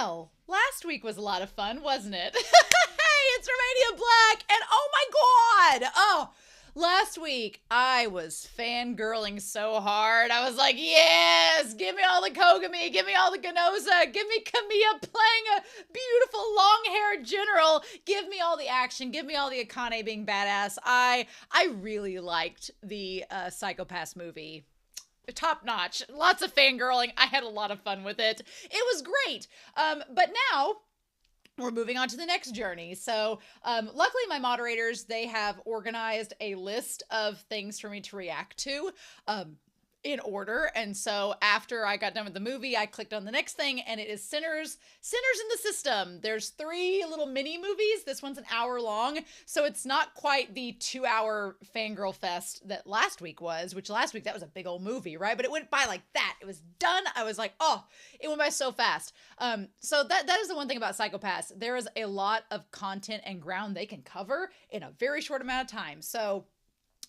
Well, last week was a lot of fun, wasn't it? Hey, it's Romania Black, and oh my god! Oh, last week I was fangirling so hard. I was like, yes, give me all the Kogami, give me all the Ginoza, give me Kamiya playing a beautiful long-haired general, give me all the action, give me all the Akane being badass. I really liked the Psycho-Pass movie. Top notch. Lots of fangirling. I had a lot of fun with it. It was great. But now we're moving on to the next journey. So luckily my moderators, they have organized a list of things for me to react to. In order. And so after I got done with the movie, I clicked on the next thing, and it is Sinners in the System. There's 3 little mini movies. This one's an hour long, so it's not quite the 2-hour fangirl fest that last week was, which last week that was a big old movie, right? But it went by like that. It was done. I was like, oh, it went by so fast. So that is the one thing about Psycho-Pass. There is a lot of content and ground they can cover in a very short amount of time. So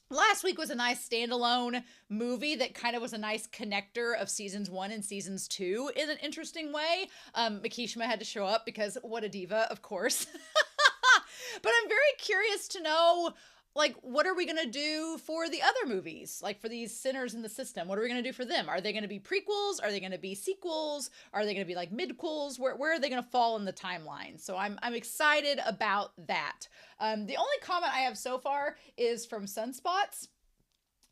last week was a nice standalone movie that kind of was a nice connector of seasons 1 and seasons 2 in an interesting way. Mikishima had to show up because what a diva, of course. But I'm very curious to know, like, what are we going to do for the other movies? Like, for these Sinners in the System, what are we going to do for them? Are they going to be prequels? Are they going to be sequels? Are they going to be, like, midquels? Where are they going to fall in the timeline? So I'm excited about that. The only comment I have so far is from Sunspots.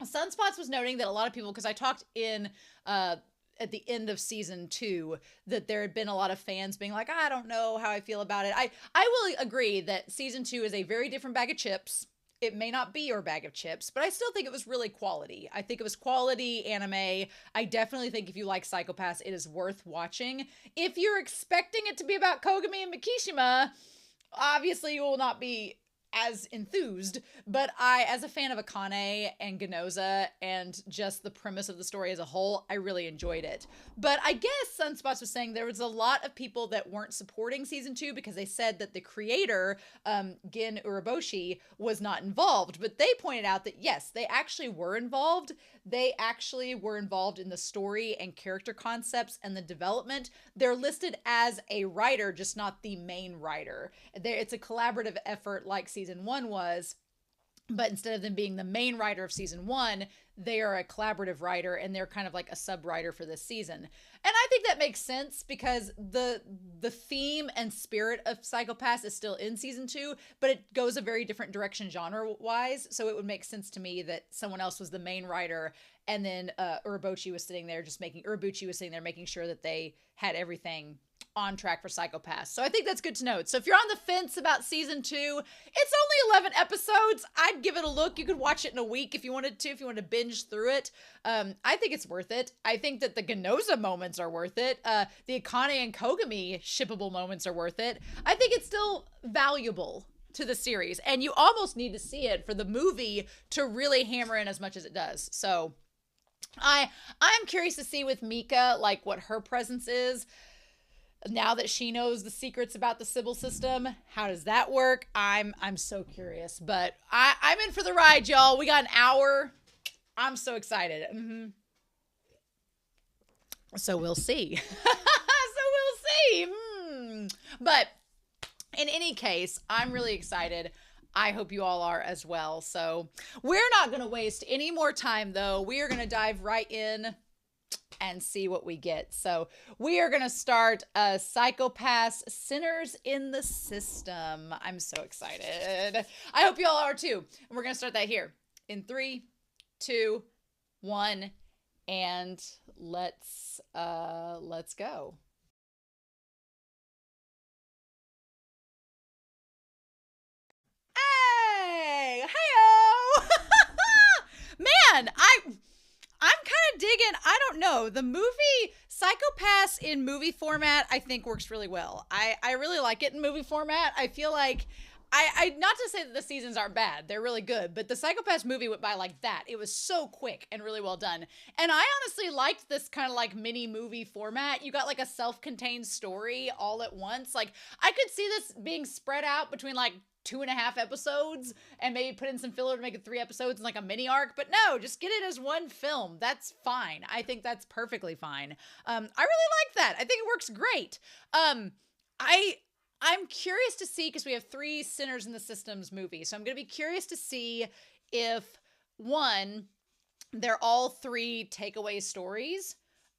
Sunspots was noting that a lot of people, because I talked in at the end of season 2 that there had been a lot of fans being like, I don't know how I feel about it. I will agree that season 2 is a very different bag of chips. It may not be your bag of chips, but I still think it was really quality. I think it was quality anime. I definitely think if you like Psycho-Pass, it is worth watching. If you're expecting it to be about Kogami and Mikishima, obviously you will not be as enthused, but I, as a fan of Akane and Ginoza and just the premise of the story as a whole, I really enjoyed it. But I guess Sunspots was saying there was a lot of people that weren't supporting season 2 because they said that the creator, Gin Uraboshi, was not involved. But they pointed out that yes, they actually were involved. They actually were involved in the story and character concepts and the development. They're listed as a writer, just not the main writer. It's a collaborative effort like season 1 was, but instead of them being the main writer of season 1, they are a collaborative writer, and they're kind of like a sub-writer for this season. And I think that makes sense because the theme and spirit of Psycho-Pass is still in season 2, but it goes a very different direction genre-wise, so it would make sense to me that someone else was the main writer, and then Urabuchi was sitting there making sure that they had everything on track for Psycho-Pass. So I think that's good to note. So if you're on the fence about season 2, it's only 11 episodes. I'd give it a look. You could watch it in a week if you wanted to, if you wanted to binge through it. I think it's worth it. I think that the Ginoza moments are worth it. The Akane and Kogami shippable moments are worth it. I think it's still valuable to the series, and you almost need to see it for the movie to really hammer in as much as it does. So I'm curious to see with Mika, like, what her presence is. Now that she knows the secrets about the Sybil system, how does that work? I'm so curious, but I'm in for the ride, y'all. We got an hour. I'm so excited. So we'll see. But in any case, I'm really excited. I hope you all are as well. So we're not going to waste any more time, though. We are going to dive right in and see what we get. So we are going to start Psycho-Pass Sinners in the System. I'm so excited. I hope you all are too. And we're going to start that here in 3, 2, 1, and let's go. Hey, heyo. Man, I'm kind of digging, I don't know, the movie Psycho-Pass in movie format I think works really well. I really like it in movie format. I feel like, I not to say that the seasons aren't bad, they're really good, but the Psycho-Pass movie went by like that. It was so quick and really well done. And I honestly liked this kind of like mini movie format. You got like a self-contained story all at once. Like, I could see this being spread out between like 2.5 episodes and maybe put in some filler to make it 3 episodes and like a mini arc. But no, just get it as one film. That's fine. I think that's perfectly fine. I really like that. I think it works great. I'm curious to see, because we have 3 Sinners in the Systems movies. So I'm going to be curious to see if, one, they're all 3 takeaway stories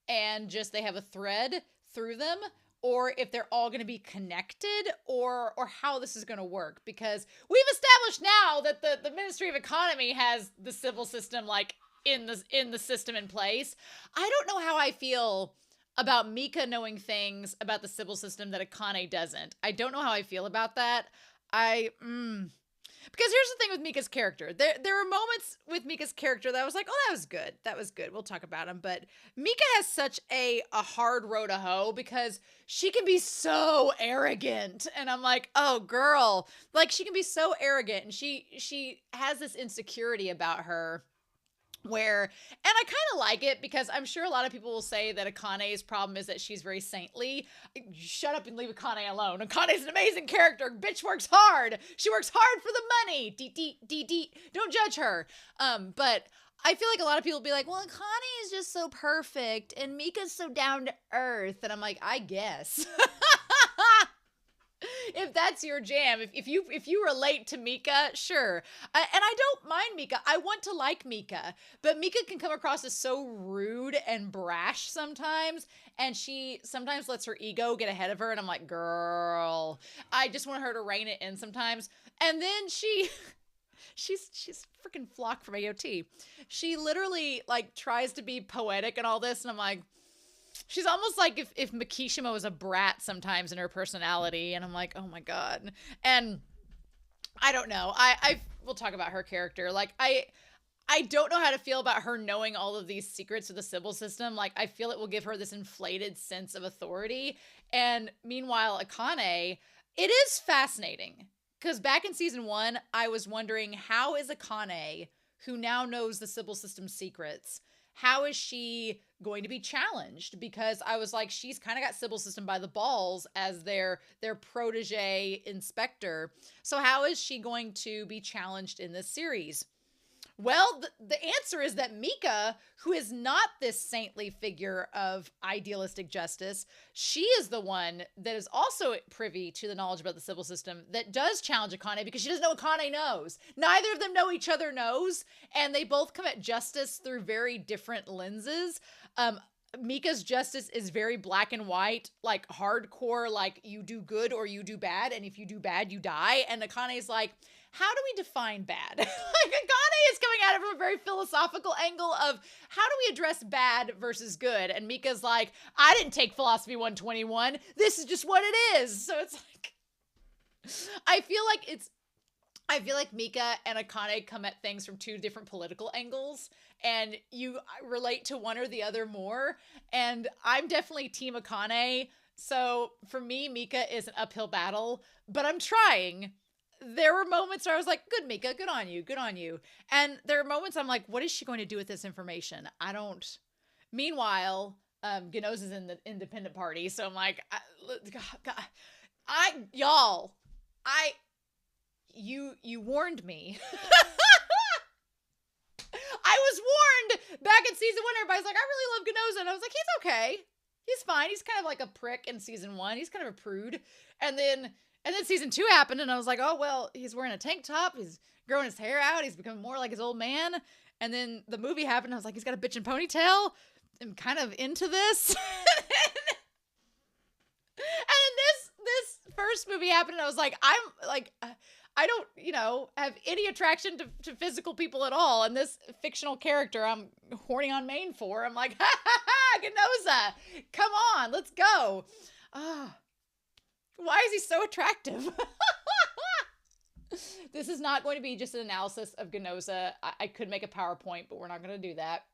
and just they have a thread through them, or if they're all going to be connected, or how this is going to work. Because we've established now that the Ministry of Economy has the civil system like in the system in place. I don't know how I feel about Mika knowing things about the civil system that Akane doesn't. I don't know how I feel about that. Because here's the thing with Mika's character. There were moments with Mika's character that I was like, oh, that was good. That was good. We'll talk about him. But Mika has such a hard road to hoe because she can be so arrogant. And I'm like, oh, girl. Like, she can be so arrogant. And she has this insecurity about her where, and I kind of like it because I'm sure a lot of people will say that Akane's problem is that she's very saintly. Shut up and leave Akane alone. Akane's an amazing character. Bitch works hard. She works hard for the money. Don't judge her. But I feel like a lot of people will be like, well, Akane is just so perfect and Mika's so down to earth. And I'm like, I guess. If that's your jam, if you relate to Mika, sure. And I don't mind Mika. I want to like Mika, but Mika can come across as so rude and brash sometimes, and she sometimes lets her ego get ahead of her, and I'm like, girl, I just want her to rein it in sometimes. And then she's freaking Flock from AOT. She literally like tries to be poetic and all this, and I'm like, she's almost like if Mikishima was a brat sometimes in her personality, and I'm like, oh my god. And I don't know. We'll talk about her character. Like, I don't know how to feel about her knowing all of these secrets of the civil system. Like, I feel it will give her this inflated sense of authority. And meanwhile, Akane, it is fascinating. Because back in season 1, I was wondering, how is Akane, who now knows the civil system secrets, how is she going to be challenged? Because I was like, she's kind of got civil system by the balls as their protege inspector. So how is she going to be challenged in this series? Well, the answer is that Mika, who is not this saintly figure of idealistic justice, she is the one that is also privy to the knowledge about the civil system that does challenge Akane, because she doesn't know Akane knows. Neither of them know each other knows, and they both come at justice through very different lenses. Mika's justice is very black and white, like hardcore, like you do good or you do bad, and if you do bad, you die. And Akane's like, how do we define bad? Like, Akane is coming at it from a very philosophical angle of how do we address bad versus good? And Mika's like, I didn't take Philosophy 121. This is just what it is. So it's like, I feel like Mika and Akane come at things from 2 different political angles, and you relate to one or the other more. And I'm definitely Team Akane. So for me, Mika is an uphill battle, but I'm trying. There were moments where I was like, good, Mika, good on you, good on you. And there are moments I'm like, what is she going to do with this information? I don't. Meanwhile, Ginoza's in the independent party. So I'm like, you warned me. I was warned back in season 1. Everybody's like, I really love Ginoza. And I was like, he's okay. He's fine. He's kind of like a prick in season 1. He's kind of a prude. And then season 2 happened, and I was like, oh, well, he's wearing a tank top. He's growing his hair out. He's becoming more like his old man. And then the movie happened. I was like, he's got a bitchin' ponytail. I'm kind of into this. And this first movie happened, and I was like, I don't, have any attraction to physical people at all. And this fictional character I'm horny on main for, I'm like, ha ha ha, Ginoza, come on, let's go. Why is he so attractive? This is not going to be just an analysis of Ginoza. I could make a PowerPoint, but we're not going to do that.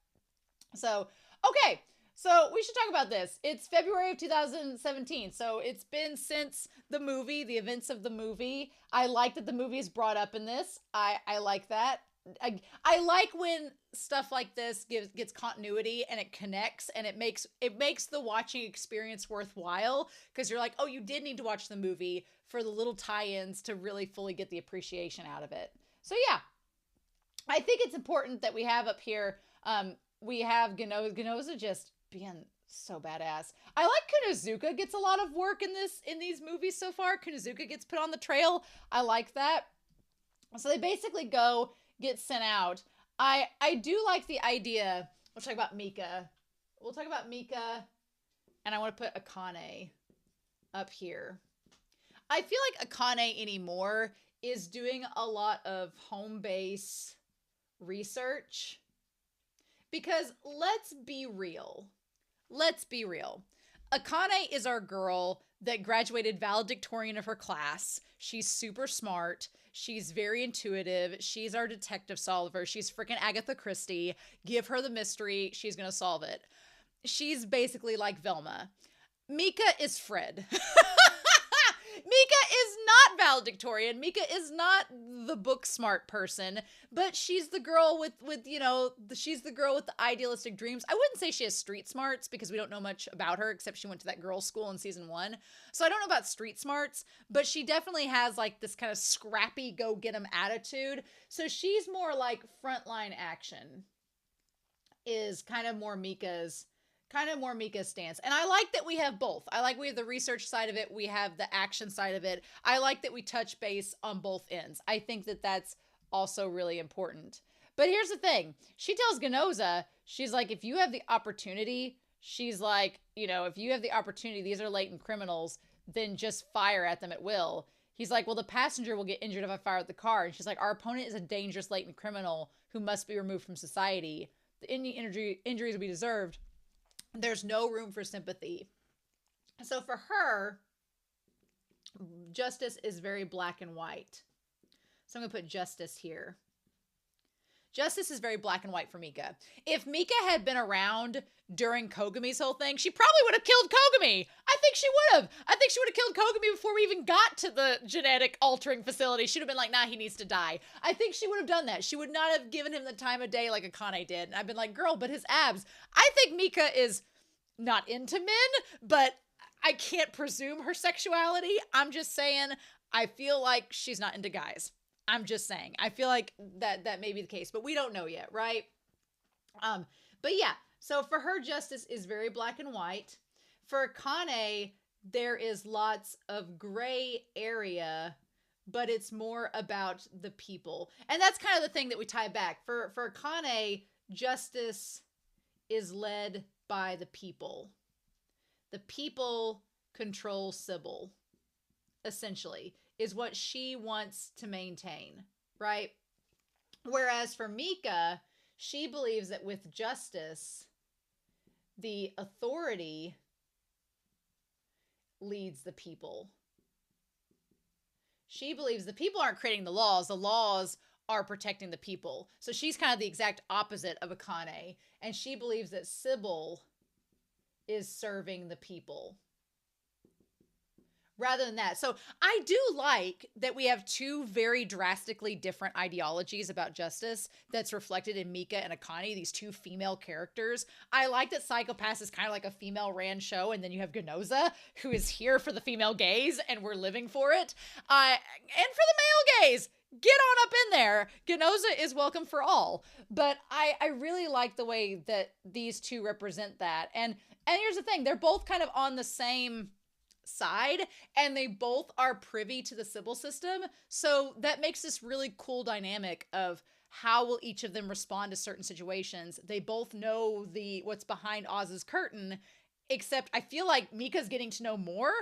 So, okay. So we should talk about this. It's February of 2017. So it's been since the movie, the events of the movie. I like that the movie is brought up in this. I like that. I like when stuff like this gets continuity and it connects and it makes the watching experience worthwhile, because you're like, oh, you did need to watch the movie for the little tie-ins to really fully get the appreciation out of it. So yeah, I think it's important that we have up here, we have Ginoza just being so badass. I like Konosuka gets a lot of work in these movies so far. Konosuka gets put on the trail. I like that. So they basically get sent out. I do like the idea. We'll talk about Mika. And I want to put Akane up here. I feel like Akane anymore is doing a lot of home base research, because let's be real. Akane is our girl that graduated valedictorian of her class. She's super smart. She's very intuitive. She's our detective solver. She's freaking Agatha Christie. Give her the mystery. She's going to solve it. She's basically like Velma. Mika is Fred. Mika is not valedictorian. Mika is not the book smart person, but she's the girl with she's the girl with the idealistic dreams. I wouldn't say she has street smarts, because we don't know much about her except she went to that girls' school in season 1. So I don't know about street smarts, but she definitely has like this kind of scrappy go get 'em attitude. So she's more like frontline action is kind of more Mika's stance. And I like that we have both. I like we have the research side of it. We have the action side of it. I like that we touch base on both ends. I think that that's also really important. But here's the thing. She tells Ginoza, she's like, if you have the opportunity, she's like, if you have the opportunity, these are latent criminals, then just fire at them at will. He's like, well, the passenger will get injured if I fire at the car. And she's like, our opponent is a dangerous latent criminal who must be removed from society. Any injuries will be deserved. There's no room for sympathy. So for her, justice is very black and white. So I'm going to put justice here. Justice is very black and white for Mika. If Mika had been around during Kogami's whole thing, she probably would have killed Kogami. I think she would have. I think she would have killed Kogami before we even got to the genetic altering facility. She'd have been like, nah, he needs to die. I think she would have done that. She would not have given him the time of day like Akane did. And I've been like, girl, but his abs. I think Mika is not into men, but I can't presume her sexuality. I'm just saying, I feel like she's not into guys. I'm just saying. I feel like that may be the case, but we don't know yet, right? But yeah, so for her, justice is very black and white. For Akane, there is lots of gray area, but it's more about the people. And that's kind of the thing that we tie back. For Akane, justice is led by the people. The people control Sybil, essentially, is what she wants to maintain, right? Whereas for Mika, she believes that with justice, the authority leads the people. She believes the people aren't creating the laws are protecting the people. So she's kind of the exact opposite of Akane, and she believes that Sybil is serving the people rather than that. So I do like that we have two very drastically different ideologies about justice that's reflected in Mika and Akane, these two female characters. I like that Psychopaths is kind of like a female ran show, and then you have Ginoza, who is here for the female gaze, and we're living for it. And for the male gaze, get on up in there. Ginoza is welcome for all. But I really like the way that these two represent that. And here's the thing, they're both kind of on the same side, and they both are privy to the Sybil system. So that makes this really cool dynamic of how will each of them respond to certain situations. They both know what's behind Oz's curtain, except I feel like Mika's getting to know more.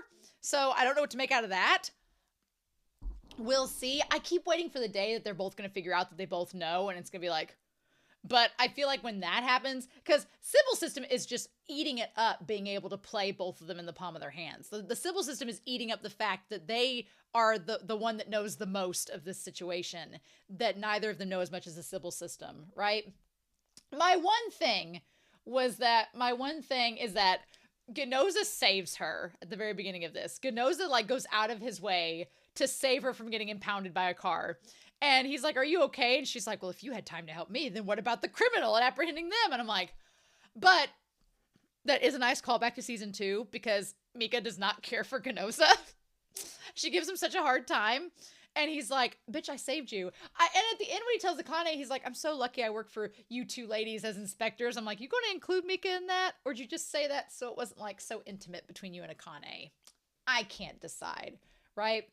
So I don't know what to make out of that. We'll see. I keep waiting for the day that they're both going to figure out that they both know, and it's going to be like, but I feel like when that happens, because Sybil system is just eating it up, being able to play both of them in the palm of their hands. The Sybil system is eating up the fact that they are the one that knows the most of this situation, that neither of them know as much as the Sybil system, right? My one thing is that Ginoza saves her at the very beginning of this. Ginoza like goes out of his way to save her from getting impounded by a car. And he's like, "Are you okay?" And she's like, "Well, if you had time to help me, then what about the criminal and apprehending them?" And I'm like, but that is a nice callback to season 2 because Mika does not care for Ginoza. She gives him such a hard time. And he's like, "Bitch, I saved you." And at the end when he tells Akane, he's like, "I'm so lucky I work for you two ladies as inspectors." I'm like, "You going to include Mika in that? Or did you just say that so it wasn't like so intimate between you and Akane?" I can't decide, right?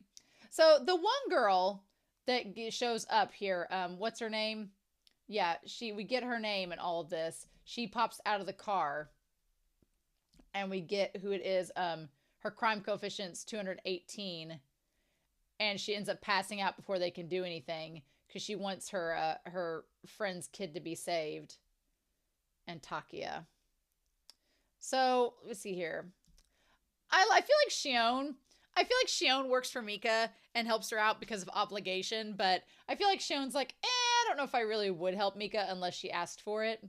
So the one girl that shows up here, what's her name? Yeah, we get her name and all of this. She pops out of the car and we get who it is. Her crime coefficient's 218. And she ends up passing out before they can do anything because she wants her friend's kid to be saved. And Takia. So let's see here. I feel like Shion. I feel like Shion works for Mika and helps her out because of obligation, but I feel like Shion's like, I don't know if I really would help Mika unless she asked for it.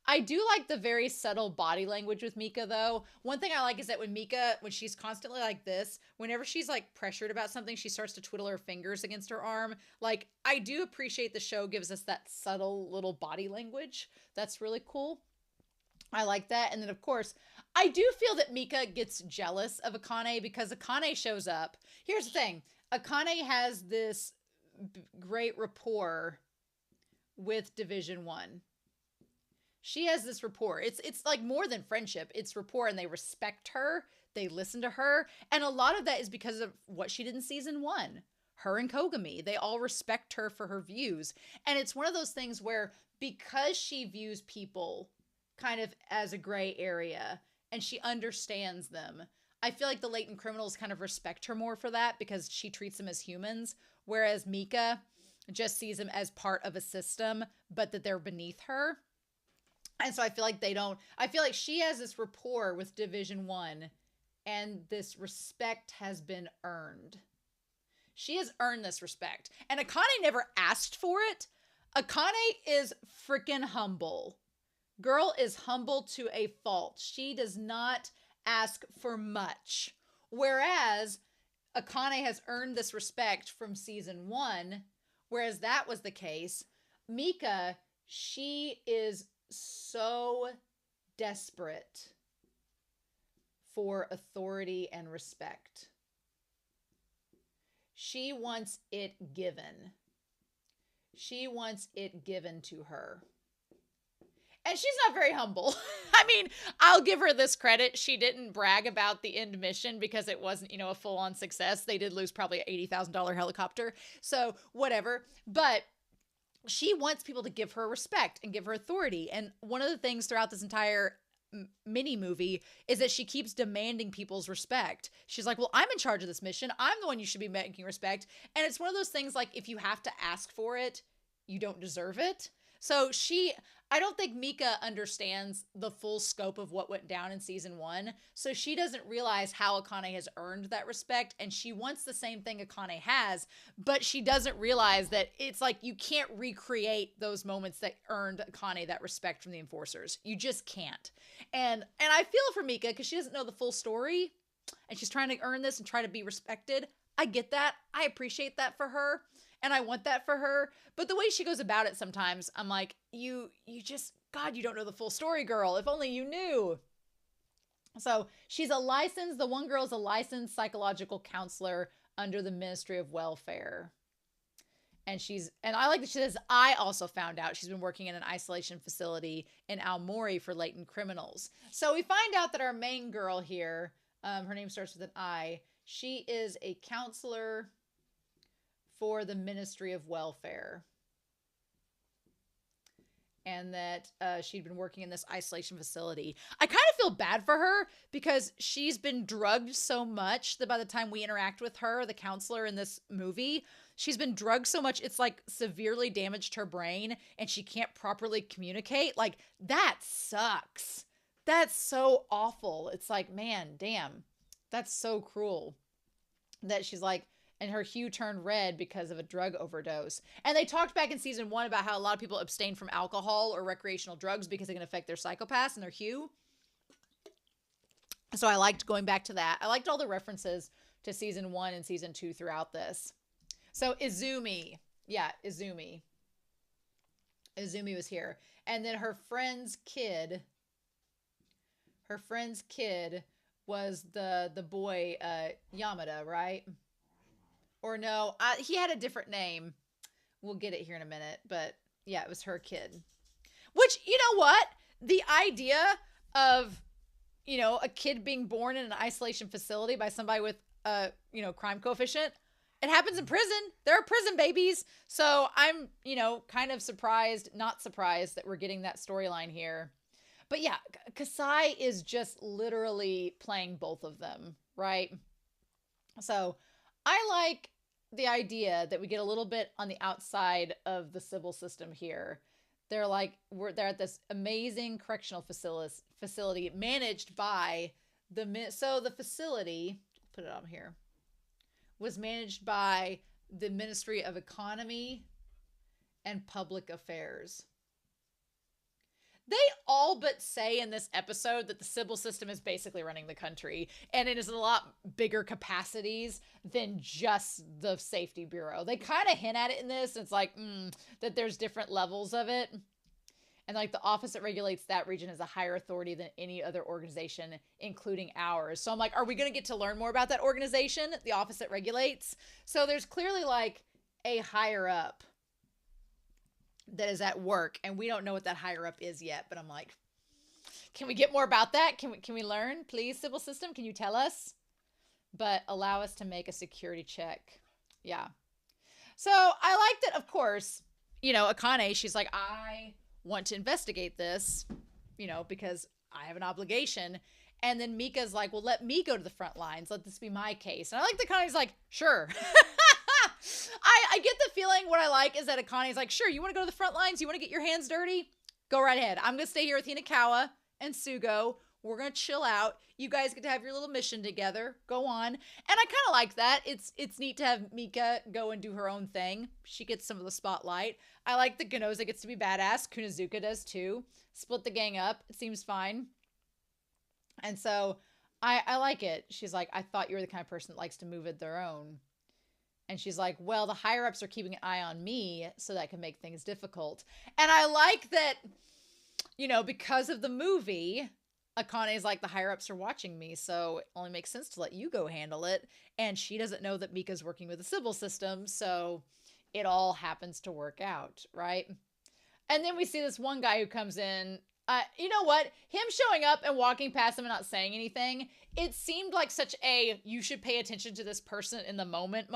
I do like the very subtle body language with Mika, though. One thing I like is that when she's constantly like this, whenever she's like pressured about something, she starts to twiddle her fingers against her arm. Like, I do appreciate the show gives us that subtle little body language. That's really cool. I like that. And then, of course, I do feel that Mika gets jealous of Akane because Akane shows up. Here's the thing. Akane has this great rapport with Division 1. She has this rapport. It's like more than friendship. It's rapport, and they respect her. They listen to her. And a lot of that is because of what she did in season 1. Her and Kogami. They all respect her for her views. And it's one of those things where because she views people kind of as a gray area and she understands them, I feel like the latent criminals kind of respect her more for that because she treats them as humans. Whereas Mika just sees them as part of a system, but that they're beneath her. And so I feel like I feel like she has this rapport with Division 1 and this respect has been earned. She has earned this respect. And Akane never asked for it. Akane is freaking humble. Girl is humble to a fault. She does not ask for much. Whereas Akane has earned this respect from season 1. Whereas that was the case. Mika, she is so desperate for authority and respect. She wants it given. She wants it given to her. And she's not very humble. I mean, I'll give her this credit. She didn't brag about the end mission because it wasn't, a full-on success. They did lose probably an $80,000 helicopter. So whatever. But she wants people to give her respect and give her authority. And one of the things throughout this entire mini movie is that she keeps demanding people's respect. She's like, "Well, I'm in charge of this mission. I'm the one you should be making respect." And it's one of those things like if you have to ask for it, you don't deserve it. So I don't think Mika understands the full scope of what went down in season 1. So she doesn't realize how Akane has earned that respect. And she wants the same thing Akane has, but she doesn't realize that it's like you can't recreate those moments that earned Akane that respect from the enforcers. You just can't. And I feel for Mika because she doesn't know the full story and she's trying to earn this and try to be respected. I get that. I appreciate that for her. And I want that for her. But the way she goes about it sometimes, I'm like, you just, God, you don't know the full story, girl. If only you knew. So the one girl is a licensed psychological counselor under the Ministry of Welfare. And I like that she says, I also found out she's been working in an isolation facility in Aomori for latent criminals. So we find out that our main girl here, her name starts with an I. She is a counselor for the Ministry of Welfare. And that she'd been working in this isolation facility. I kind of feel bad for her because she's been drugged so much that by the time we interact with her, the counselor in this movie, she's been drugged so much it's like severely damaged her brain and she can't properly communicate. Like, that sucks. That's so awful. It's like, man, damn, that's so cruel that she's like, and her hue turned red because of a drug overdose. And they talked back in season 1 about how a lot of people abstain from alcohol or recreational drugs because they can affect their psychopaths and their hue. So I liked going back to that. I liked all the references to season 1 and season 2 throughout this. So Izumi. Yeah, Izumi. Izumi was here. And then her friend's kid was the boy Yamada, right? Or no, he had a different name. We'll get it here in a minute, but yeah, it was her kid. Which, you know what? The idea of, you know, a kid being born in an isolation facility by somebody with a, you know, crime coefficient, it happens in prison. There are prison babies. So I'm, you know, kind of surprised, not surprised that we're getting that storyline here. But yeah, Kasai is just literally playing both of them, right? So I like the idea that we get a little bit on the outside of the civil system here. They're they're at this amazing correctional facility managed by the facility, put it on here, was managed by the Ministry of Economy and Public Affairs. They all but say in this episode that the civil system is basically running the country, and it is a lot bigger capacities than just the safety bureau. They kind of hint at it in this, and it's like, that there's different levels of it. And like the office that regulates that region has a higher authority than any other organization, including ours. So I'm like, are we going to get to learn more about that organization, the office that regulates? So there's clearly like a higher up that is at work, and we don't know what that higher up is yet, but I'm like, can we get more about that? Can we learn, please, civil system? Can you tell us? But allow us to make a security check. Yeah. So I like that, of course, you know, Akane, she's like, I want to investigate this, you know, because I have an obligation. And then Mika's like, well, let me go to the front lines. Let this be my case. And I like that Akane's like, sure. I get the feeling what I like is that Akane's like, sure, you want to go to the front lines? You want to get your hands dirty? Go right ahead. I'm going to stay here with Hinakawa and Sugo. We're going to chill out. You guys get to have your little mission together. Go on. And I kind of like that. It's neat to have Mika go and do her own thing. She gets some of the spotlight. I like that Ginoza gets to be badass. Kunazuka does too. Split the gang up. It seems fine. And so I like it. She's like, I thought you were the kind of person that likes to move at their own. And she's like, well, the higher-ups are keeping an eye on me, so that can make things difficult. And I like that, you know, because of the movie, Akane's like, the higher-ups are watching me, so it only makes sense to let you go handle it. And she doesn't know that Mika's working with the civil system, so it all happens to work out, right? And then we see this one guy who comes in. You know what? Him showing up and walking past him and not saying anything, it seemed like such a, you should pay attention to this person in the moment.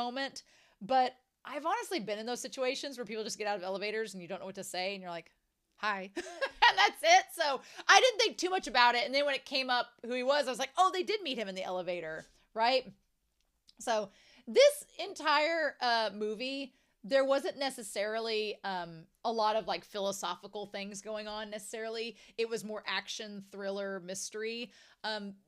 But I've honestly been in those situations where people just get out of elevators and you don't know what to say and you're like, hi. And that's it. So I didn't think too much about it. And then when it came up who he was, I was like, oh, they did meet him in the elevator, right? So this entire movie, there wasn't necessarily a lot of like philosophical things going on necessarily. It was more action, thriller, mystery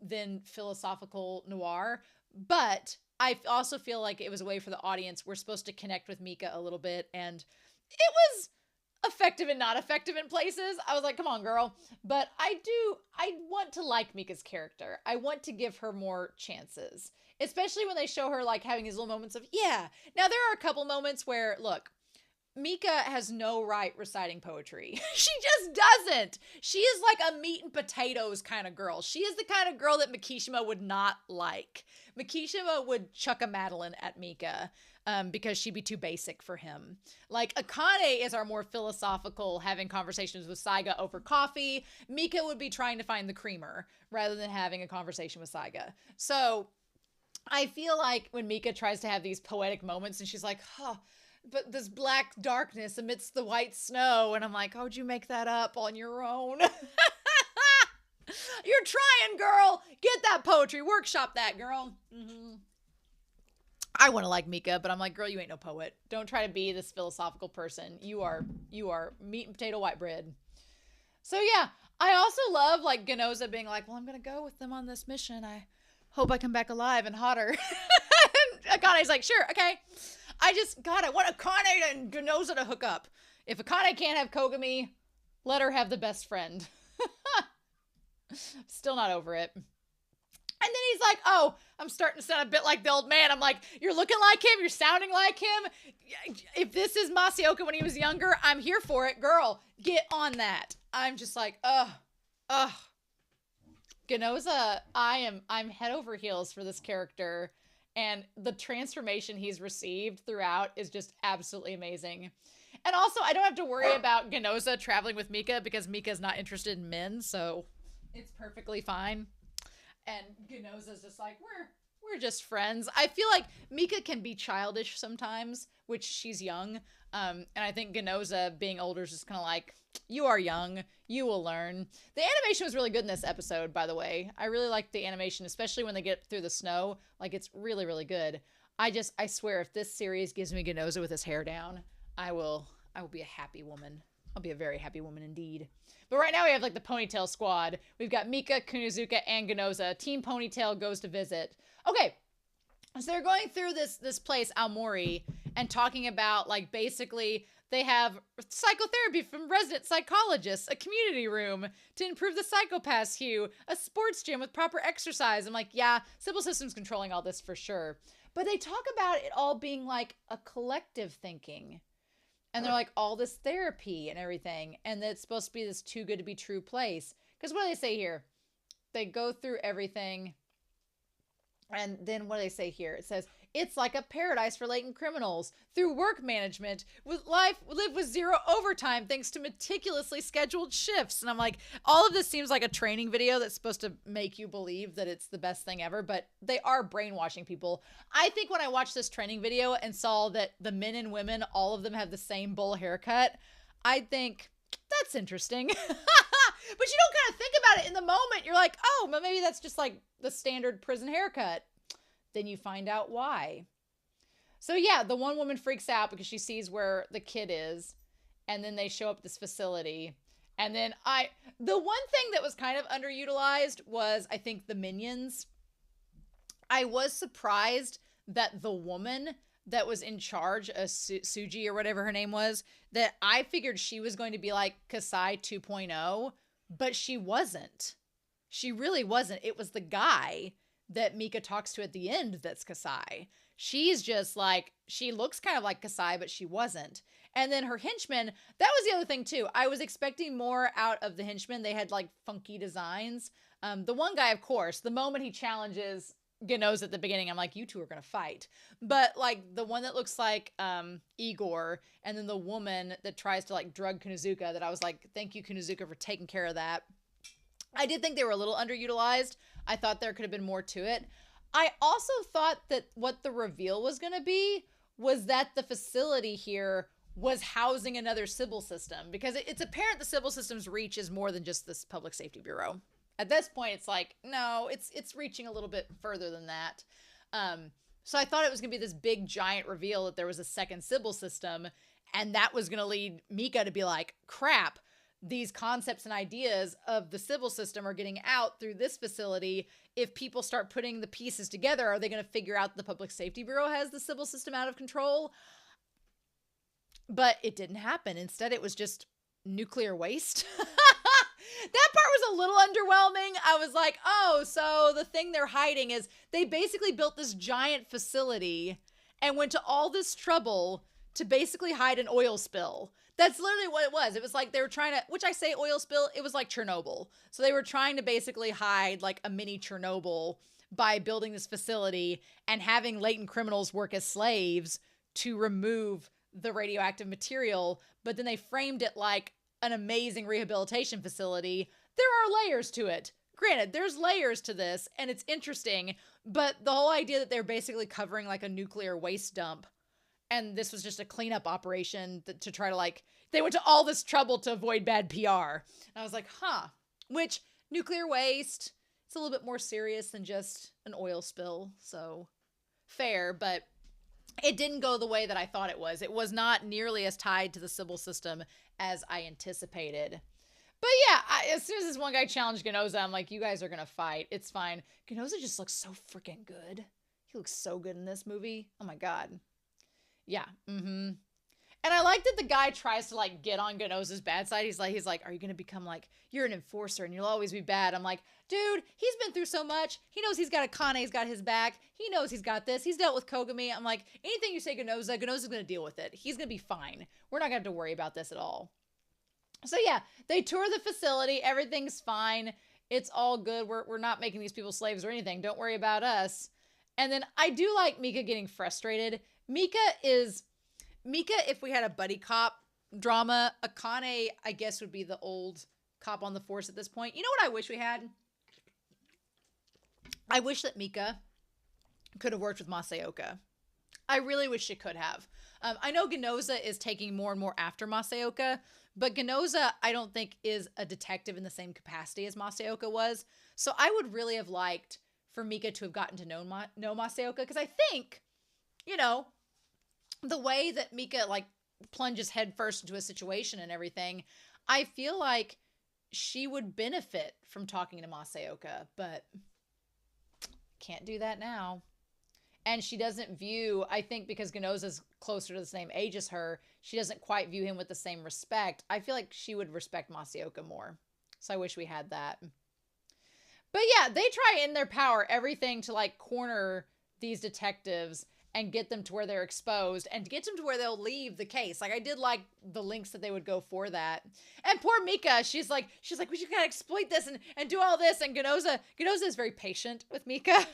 than philosophical noir. But I also feel like it was a way for the audience. We're supposed to connect with Mika a little bit. And it was effective and not effective in places. I was like, come on, girl. But I want to like Mika's character. I want to give her more chances. Especially when they show her like having these little moments of, yeah. Now there are a couple moments where, look, Mika has no right reciting poetry. She just doesn't. She is like a meat and potatoes kind of girl. She is the kind of girl that Mikishima would not like. Mikishima would chuck a Madeline at Mika because she'd be too basic for him. Like Akane is our more philosophical, having conversations with Saiga over coffee. Mika would be trying to find the creamer rather than having a conversation with Saiga. So I feel like when Mika tries to have these poetic moments and she's like, oh, but this black darkness amidst the white snow. And I'm like, how'd you make that up on your own? You're trying, girl. Get that poetry. Workshop that, girl. Mm-hmm. I want to like Mika, but I'm like, girl, you ain't no poet. Don't try to be this philosophical person. You are meat and potato white bread. So yeah, I also love like Ginoza being like, well, I'm going to go with them on this mission. I hope I come back alive and hotter. Akane's like, sure, okay. I want Akane and Ginoza to hook up. If Akane can't have Kogami, let her have the best friend. Still not over it. And then he's like, oh, I'm starting to sound a bit like the old man. I'm like, you're looking like him. You're sounding like him. If this is Masaoka when he was younger, I'm here for it. Girl, get on that. I'm just like, ugh. Ginoza, I'm head over heels for this character. And the transformation he's received throughout is just absolutely amazing. And also, I don't have to worry about Ginoza traveling with Mika because Mika's not interested in men, so it's perfectly fine. And Ginoza's just like, we're just friends. I feel like Mika can be childish sometimes, which she's young. And I think Ginoza being older is just kind of like, you are young, you will learn. The animation was really good in this episode, by the way. I really liked the animation, especially when they get through the snow. Like, it's really, really good. I swear, if this series gives me Ginoza with his hair down, I will be a happy woman. I'll be a very happy woman indeed. But right now we have like the Ponytail squad. We've got Mika, Kunozuka, and Ginoza. Team Ponytail goes to visit. Okay, so they're going through this place, Aomori, and talking about like basically they have psychotherapy from resident psychologists, a community room to improve the psychopath's hue, a sports gym with proper exercise. I'm like, yeah, Sybil System's controlling all this for sure. But they talk about it all being like a collective thinking. And they're like, all this therapy and everything. And it's supposed to be this too good to be true place. Because what do they say here? They go through everything. And then what do they say here? It says, it's like a paradise for latent criminals. Through work management, live with zero overtime thanks to meticulously scheduled shifts. And I'm like, all of this seems like a training video that's supposed to make you believe that it's the best thing ever, but they are brainwashing people. I think when I watched this training video and saw that the men and women, all of them have the same bowl haircut, I think that's interesting. But you don't kind of think about it in the moment. You're like, oh, but maybe that's just like the standard prison haircut. Then you find out why. So yeah, the one woman freaks out because she sees where the kid is. And then they show up at this facility. And then the one thing that was kind of underutilized was, I think, the minions. I was surprised that the woman that was in charge of Suji or whatever her name was, that I figured she was going to be like Kasai 2.0, but she wasn't. She really wasn't. It was the guy that Mika talks to at the end that's Kasai. She's just like, she looks kind of like Kasai, but she wasn't. And then her henchmen, that was the other thing too. I was expecting more out of the henchmen. They had like funky designs. The one guy, of course, the moment he challenges Ginoza at the beginning, I'm like, you two are going to fight. But like the one that looks like Igor, and then the woman that tries to like drug Kunozuka, that I was like, thank you, Kunozuka, for taking care of that. I did think they were a little underutilized. I thought there could have been more to it. I also thought that what the reveal was going to be was that the facility here was housing another Sybil system, because it's apparent the Sybil system's reach is more than just this public safety bureau. At this point, it's like, no, it's reaching a little bit further than that. So I thought it was going to be this big giant reveal that there was a second Sybil system, and that was going to lead Mika to be like, crap, these concepts and ideas of the Sybil system are getting out through this facility. If people start putting the pieces together, are they going to figure out the Public Safety Bureau has the Sybil system out of control? But it didn't happen. Instead, it was just nuclear waste. That part was a little underwhelming. I was like, oh, so the thing they're hiding is they basically built this giant facility and went to all this trouble to basically hide an oil spill. That's literally what it was. It was like they were trying to, which I say oil spill, it was like Chernobyl. So they were trying to basically hide like a mini Chernobyl by building this facility and having latent criminals work as slaves to remove the radioactive material. But then they framed it like an amazing rehabilitation facility. There are layers to it. Granted, there's layers to this and it's interesting, but the whole idea that they're basically covering like a nuclear waste dump, and this was just a cleanup operation to try to like, they went to all this trouble to avoid bad PR. And I was like, huh, which nuclear waste, it's a little bit more serious than just an oil spill. So fair, but it didn't go the way that I thought it was. It was not nearly as tied to the Sybil system as I anticipated. But yeah, as soon as this one guy challenged Ginoza, I'm like, you guys are going to fight. It's fine. Ginoza just looks so freaking good. He looks so good in this movie. Oh my God. Yeah. And I like that the guy tries to like get on Ganoza's bad side. He's like, are you gonna become like you're an enforcer and you'll always be bad? I'm like, dude, he's been through so much. He knows he's got Akane's got his back. He knows he's got this. He's dealt with Kogami. I'm like, anything you say Ganoza's gonna deal with it. He's gonna be fine. We're not gonna have to worry about this at all. So yeah, they tour the facility. Everything's fine. It's all good. We're not making these people slaves or anything. Don't worry about us. And then I do like Mika getting frustrated. Mika, if we had a buddy cop drama, Akane, I guess, would be the old cop on the force at this point. You know what I wish we had? I wish that Mika could have worked with Masaoka. I really wish she could have. I know Ginoza is taking more and more after Masaoka, but Ginoza, I don't think, is a detective in the same capacity as Masaoka was. So I would really have liked for Mika to have gotten to know Masaoka, because I think, you know, the way that Mika like plunges headfirst into a situation and everything, I feel like she would benefit from talking to Masaoka, but can't do that now. And she doesn't view, I think because Ginoza's closer to the same age as her, she doesn't quite view him with the same respect. I feel like she would respect Masaoka more. So I wish we had that. But yeah, they try in their power everything to like corner these detectives and get them to where they're exposed and get them to where they'll leave the case. Like I did like the links that they would go for that. And poor Mika, she's like, we just gotta exploit this and do all this. And Ginoza is very patient with Mika.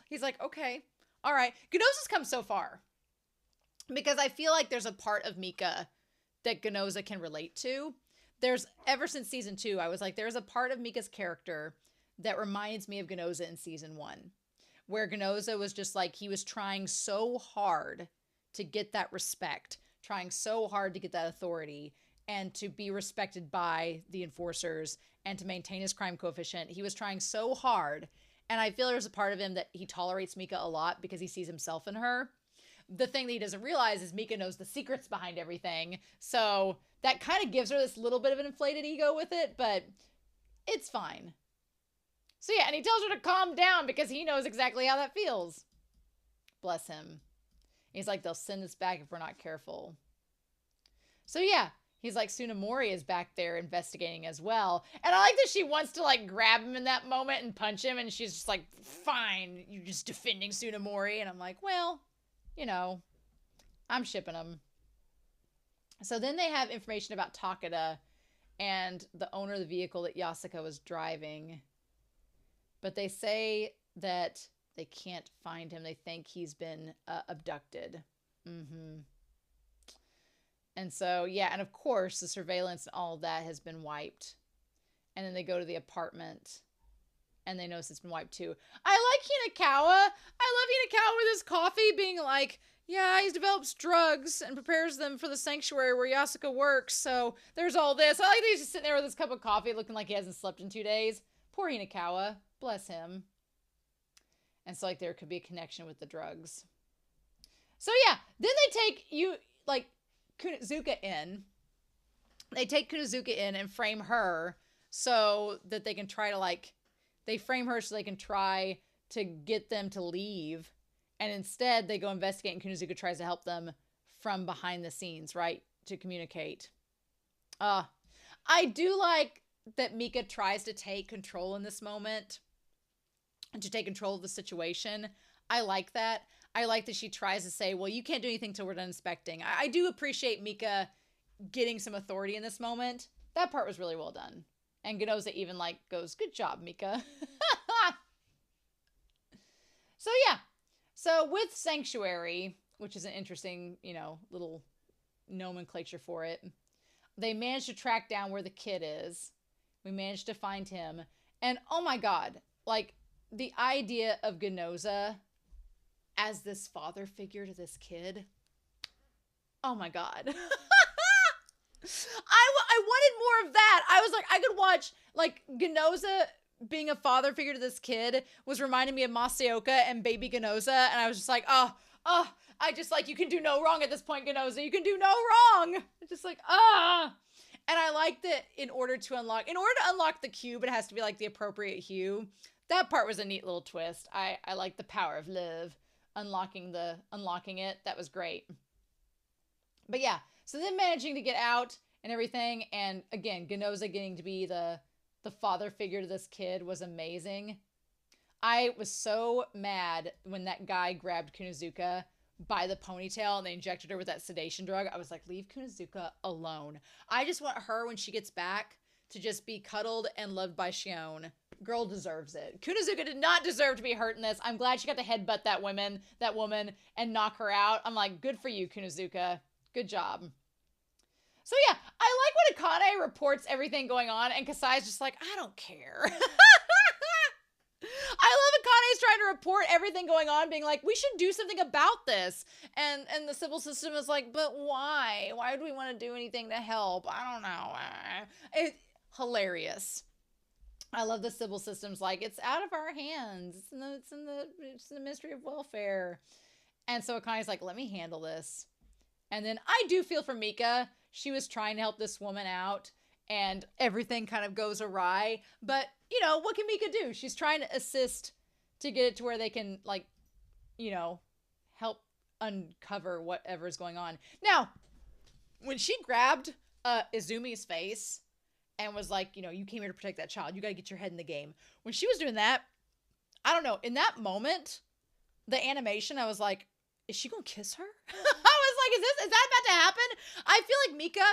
He's like, okay, all right. Ginoza's come so far because I feel like there's a part of Mika that Ginoza can relate to. Ever since season 2, I was like, there's a part of Mika's character that reminds me of Ginoza in season 1. Where Ginoza was just like, he was trying so hard to get that respect, trying so hard to get that authority, and to be respected by the enforcers, and to maintain his crime coefficient. He was trying so hard, and I feel there's a part of him that he tolerates Mika a lot because he sees himself in her. The thing that he doesn't realize is Mika knows the secrets behind everything, so that kind of gives her this little bit of an inflated ego with it, but it's fine. So yeah, and he tells her to calm down because he knows exactly how that feels. Bless him. He's like, they'll send us back if we're not careful. So yeah, he's like, Tsunemori is back there investigating as well. And I like that she wants to like grab him in that moment and punch him. And she's just like, fine, you're just defending Tsunemori. And I'm like, well, you know, I'm shipping him. So then they have information about Takeda and the owner of the vehicle that Yasuka was driving. But they say that they can't find him. They think he's been abducted. And so, yeah, and of course, the surveillance and all of that has been wiped. And then they go to the apartment, and they notice it's been wiped too. I like Hinakawa. I love Hinakawa with his coffee being like, yeah, he develops drugs and prepares them for the sanctuary where Yasuka works. So there's all this. I like that he's just sitting there with his cup of coffee looking like he hasn't slept in 2 days. Poor Hinakawa. Bless him. And so, like, there could be a connection with the drugs. So, yeah. Then they take Kunozuka in. They take Kunozuka in and frame her so that they can try to, like, they frame her so they can try to get them to leave. And instead, they go investigate, and Kunozuka tries to help them from behind the scenes, right? To communicate. I do like that Mika tries to take control in this moment. And to take control of the situation. I like that. I like that she tries to say, well, you can't do anything till we're done inspecting. I do appreciate Mika getting some authority in this moment. That part was really well done. And Ginoza even like goes, good job, Mika. So yeah. So with Sanctuary, which is an interesting, you know, little nomenclature for it, they managed to track down where the kid is. We managed to find him. And oh my God, like, the idea of Ginoza as this father figure to this kid. Oh my God. I wanted more of that. I was like, I could watch, like, Ginoza being a father figure to this kid was reminding me of Masaoka and baby Ginoza. And I was just like, I just like, you can do no wrong at this point, Ginoza. You can do no wrong. It's just like, And I like that in order to unlock the cube, it has to be like the appropriate hue. That part was a neat little twist. I like the power of love. Unlocking it. That was great. But yeah, So then managing to get out and everything, and again, Ginoza getting to be the father figure to this kid was amazing. I was so mad when that guy grabbed Kunozuka by the ponytail and they injected her with that sedation drug. I was like, leave Kunozuka alone. I just want her, when she gets back, to just be cuddled and loved by Shion. Girl deserves it. Kunozuka did not deserve to be hurt in this. I'm glad she got to headbutt that woman, and knock her out. I'm like, good for you, Kunozuka. Good job. So yeah, I like when Akane reports everything going on and Kasai's just like, I don't care. I love Akane's trying to report everything going on, being like, we should do something about this. And the civil system is like, but why? Why would we want to do anything to help? I don't know. It's hilarious. I love the civil system's like, it's out of our hands. It's in the Ministry of Welfare. And so Akane's like, let me handle this. And then I do feel for Mika. She was trying to help this woman out and everything kind of goes awry. But, you know, what can Mika do? She's trying to assist to get it to where they can, like, you know, help uncover whatever's going on. Now, when she grabbed Izumi's face and was like, you know, you came here to protect that child. You got to get your head in the game. When she was doing that, I don't know. In that moment, the animation, I was like, is she going to kiss her? I was like, is that about to happen? I feel like Mika,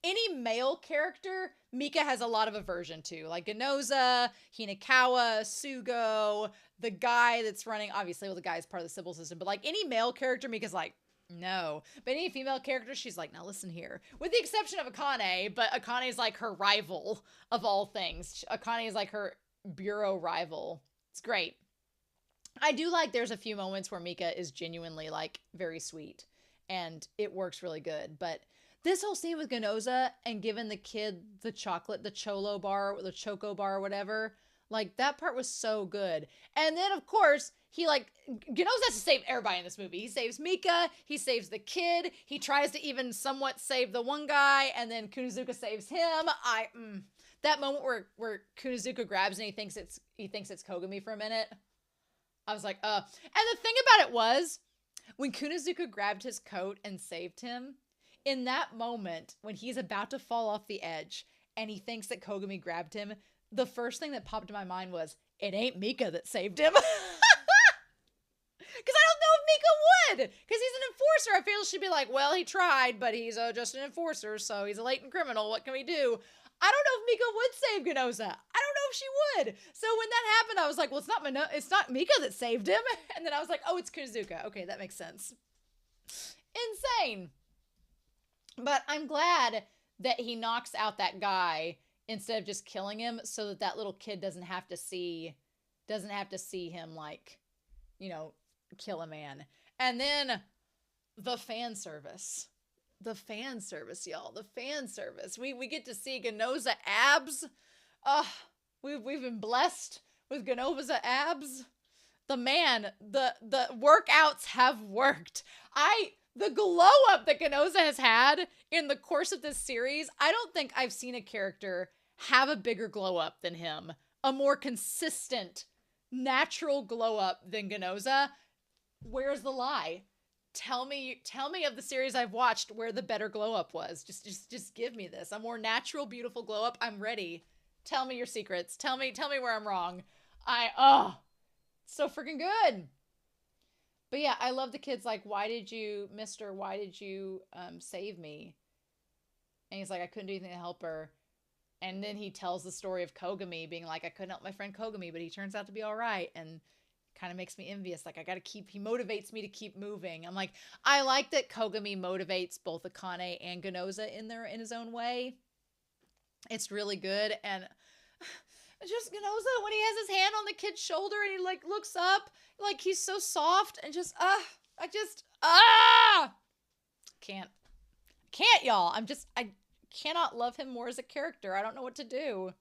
any male character, Mika has a lot of aversion to. Like Ginoza, Hinakawa, Sugo, the guy that's running, obviously, well, the guy's part of the civil system, but like any male character, Mika's like, no. But any female character, she's like, now listen here. With the exception of Akane, but Akane is like her rival of all things. Akane is like her bureau rival. It's great. I do like there's a few moments where Mika is genuinely like very sweet and it works really good. But this whole scene with Ginoza and giving the kid the chocolate, the cholo bar, the choco bar, or whatever, like that part was so good. And then of course, Ginoza has to save everybody in this movie. He saves Mika, he saves the kid, he tries to even somewhat save the one guy, and then Kunozuka saves him. That moment where Kunozuka grabs and he thinks it's Kogami for a minute. I was like, And the thing about it was, when Kunozuka grabbed his coat and saved him, in that moment, when he's about to fall off the edge, and he thinks that Kogami grabbed him, the first thing that popped in my mind was, it ain't Mika that saved him. Because I don't know if Mika would! Because he's an enforcer. I feel she'd be like, well, he tried, but he's just an enforcer, so he's a latent criminal. What can we do? I don't know if Mika would save Ginoza. I don't know if she would. So when that happened, I was like, well, it's not Mika that saved him. And then I was like, oh, it's Kunozuka. Okay, that makes sense. Insane. But I'm glad that he knocks out that guy instead of just killing him, so that little kid doesn't have to see him, like, you know, kill a man. And then the fan service. The fan service, y'all. The fan service. We get to see Ginoza abs. We've been blessed with Ginoza abs. The workouts have worked. The glow up that Ginoza has had in the course of this series, I don't think I've seen a character have a bigger glow up than him. A more consistent, natural glow up than Ginoza. Where's the lie? Tell me of the series I've watched where the better glow up was. Just give me this. A more natural, beautiful glow up. I'm ready. Tell me your secrets. Tell me where I'm wrong. So freaking good. But yeah, I love the kids like, why did you save me? And he's like, I couldn't do anything to help her. And then he tells the story of Kogami being like, I couldn't help my friend Kogami, but he turns out to be all right. And kind of makes me envious. Like, he motivates me to keep moving. I'm like, I like that Kogami motivates both Akane and Ginoza in his own way. It's really good. And just Ginoza, when he has his hand on the kid's shoulder and he like looks up, like he's so soft and just, can't y'all. I cannot love him more as a character. I don't know what to do.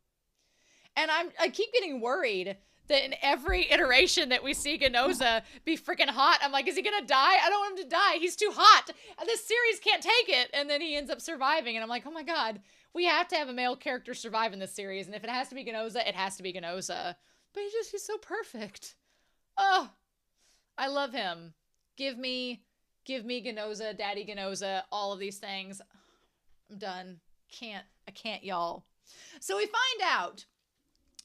And I keep getting worried that in every iteration that we see Ginoza be freaking hot, I'm like, is he gonna die? I don't want him to die. He's too hot. This series can't take it. And then he ends up surviving. And I'm like, oh my God, we have to have a male character survive in this series. And if it has to be Ginoza, it has to be Ginoza. But he's so perfect. Oh, I love him. Give me Ginoza, Daddy Ginoza, all of these things. I'm done. I can't, y'all. So we find out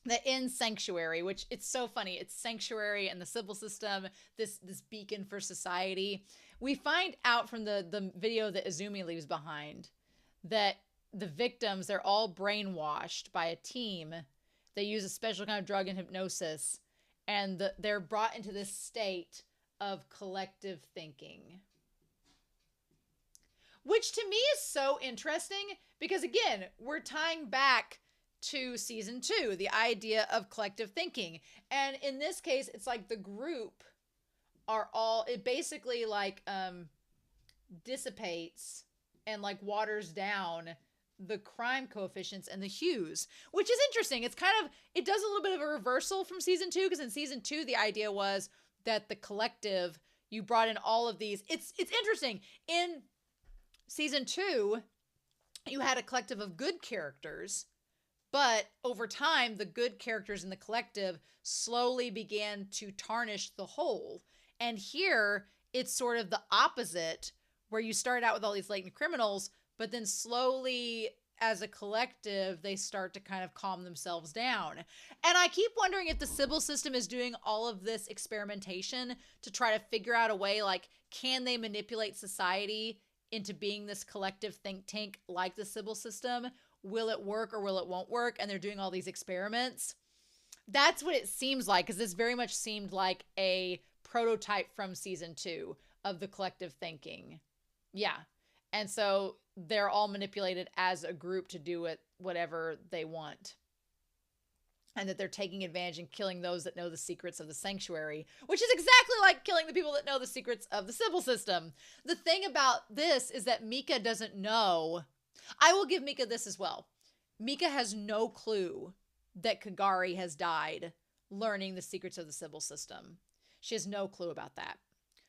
that in Sanctuary, which it's so funny, it's Sanctuary and the Sybil system, this beacon for society. We find out from the video that Izumi leaves behind that the victims, they're all brainwashed by a team. They use a special kind of drug and hypnosis, and they're brought into this state of collective thinking. Which to me is so interesting because, again, we're tying back to season 2, the idea of collective thinking. And in this case, it's like the group are all, it basically like dissipates and like waters down the crime coefficients and the hues, which is interesting. It's kind of, it does a little bit of a reversal from season 2, because in season 2, the idea was that the collective, you brought in all of these. It's interesting. In season 2, you had a collective of good characters, but over time, the good characters in the collective slowly began to tarnish the whole. And here, it's sort of the opposite, where you start out with all these latent criminals, but then slowly, as a collective, they start to kind of calm themselves down. And I keep wondering if the Sybil system is doing all of this experimentation to try to figure out a way, like, can they manipulate society into being this collective think tank like the Sybil system? Will it work or will it won't work? And they're doing all these experiments. That's what it seems like, because this very much seemed like a prototype from season 2 of the collective thinking. Yeah. And so they're all manipulated as a group to do it, whatever they want. And that they're taking advantage and killing those that know the secrets of the sanctuary, which is exactly like killing the people that know the secrets of the Sybil system. The thing about this is that Mika doesn't know. I will give Mika this as well. Mika has no clue that Kagari has died learning the secrets of the Sybil system. She has no clue about that.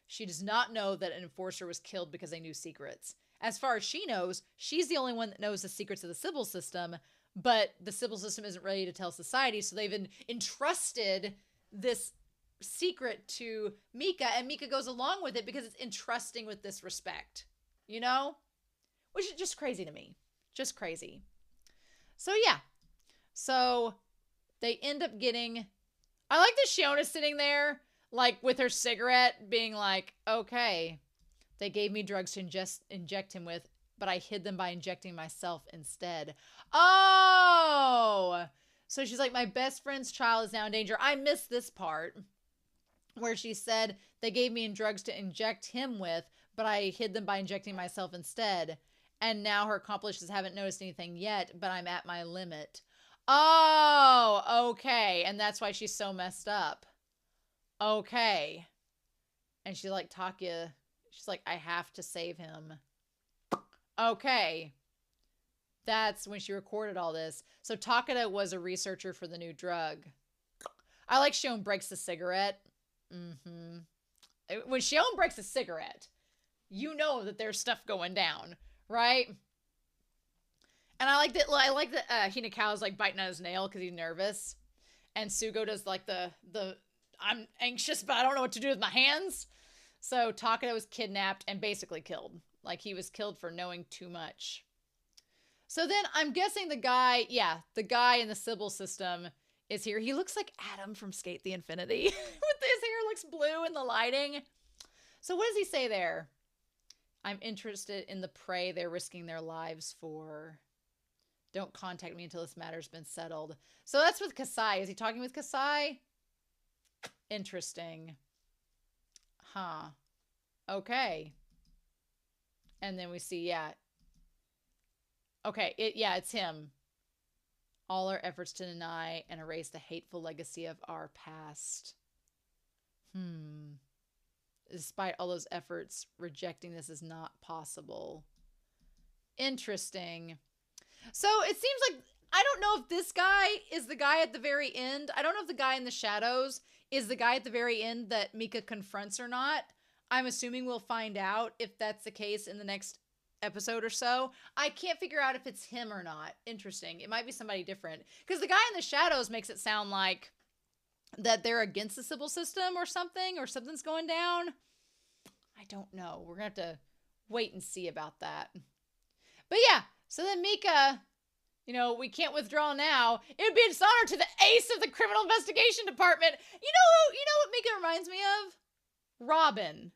She does not know that an enforcer was killed because they knew secrets. As far as she knows, she's the only one that knows the secrets of the Sybil system, but the Sybil system isn't ready to tell society, so they've entrusted this secret to Mika, and Mika goes along with it because it's entrusting with this respect, you know? Which is just crazy to me. Just crazy. So yeah. So they end up getting, I like that Shiona's sitting there, like with her cigarette, being like, okay, they gave me drugs to inject him with, but I hid them by injecting myself instead. Oh! So she's like, my best friend's child is now in danger. I missed this part where she said they gave me drugs to inject him with, but I hid them by injecting myself instead. And now her accomplices haven't noticed anything yet, but I'm at my limit. Oh, okay. And that's why she's so messed up. Okay. And she's like, Takaya, she's like, I have to save him. Okay. That's when she recorded all this. So Takada was a researcher for the new drug. I like Shion breaks the cigarette. When Shion breaks a cigarette, you know that there's stuff going down, right? And I like that Hinakawa's like biting on his nail because he's nervous. And Sugo does like the I'm anxious, but I don't know what to do with my hands. So Takada was kidnapped and basically killed. Like, he was killed for knowing too much. So then I'm guessing the guy in the Sybil system is here. He looks like Adam from Skate the Infinity. With his hair looks blue in the lighting. So what does he say there? I'm interested in the prey they're risking their lives for. Don't contact me until this matter's been settled. So that's with Kasai. Is he talking with Kasai? Interesting. Huh. Okay. And then we see, yeah. Okay, it's him. All our efforts to deny and erase the hateful legacy of our past. Despite all those efforts, rejecting this is not possible. Interesting. So it seems like, I don't know if this guy is the guy at the very end. I don't know if the guy in the shadows is the guy at the very end that Mika confronts or not. I'm assuming we'll find out if that's the case in the next episode or so. I can't figure out if it's him or not. Interesting. It might be somebody different. Because the guy in the shadows makes it sound like that they're against the Sybil system or something's going down. I don't know. We're going to have to wait and see about that. But yeah, So then Mika, we can't withdraw now. It would be a dishonor to the ace of the criminal investigation department. You know what Mika reminds me of? Robin.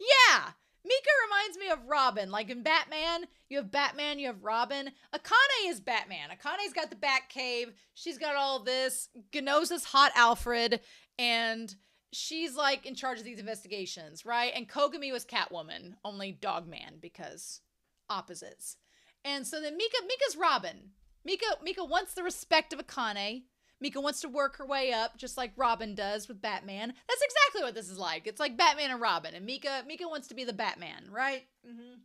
Yeah. Mika reminds me of Robin. Like in Batman, you have Batman, you have Robin. Akane is Batman. Akane's got the Batcave. She's got all of this. Ginoza's hot Alfred. And she's like in charge of these investigations, right? And Kogami was Catwoman, only Dogman because opposites. And so then Mika's Robin. Mika wants the respect of Akane. Mika wants to work her way up, just like Robin does with Batman. That's exactly what this is like. It's like Batman and Robin, and Mika wants to be the Batman, right? Mm-hmm.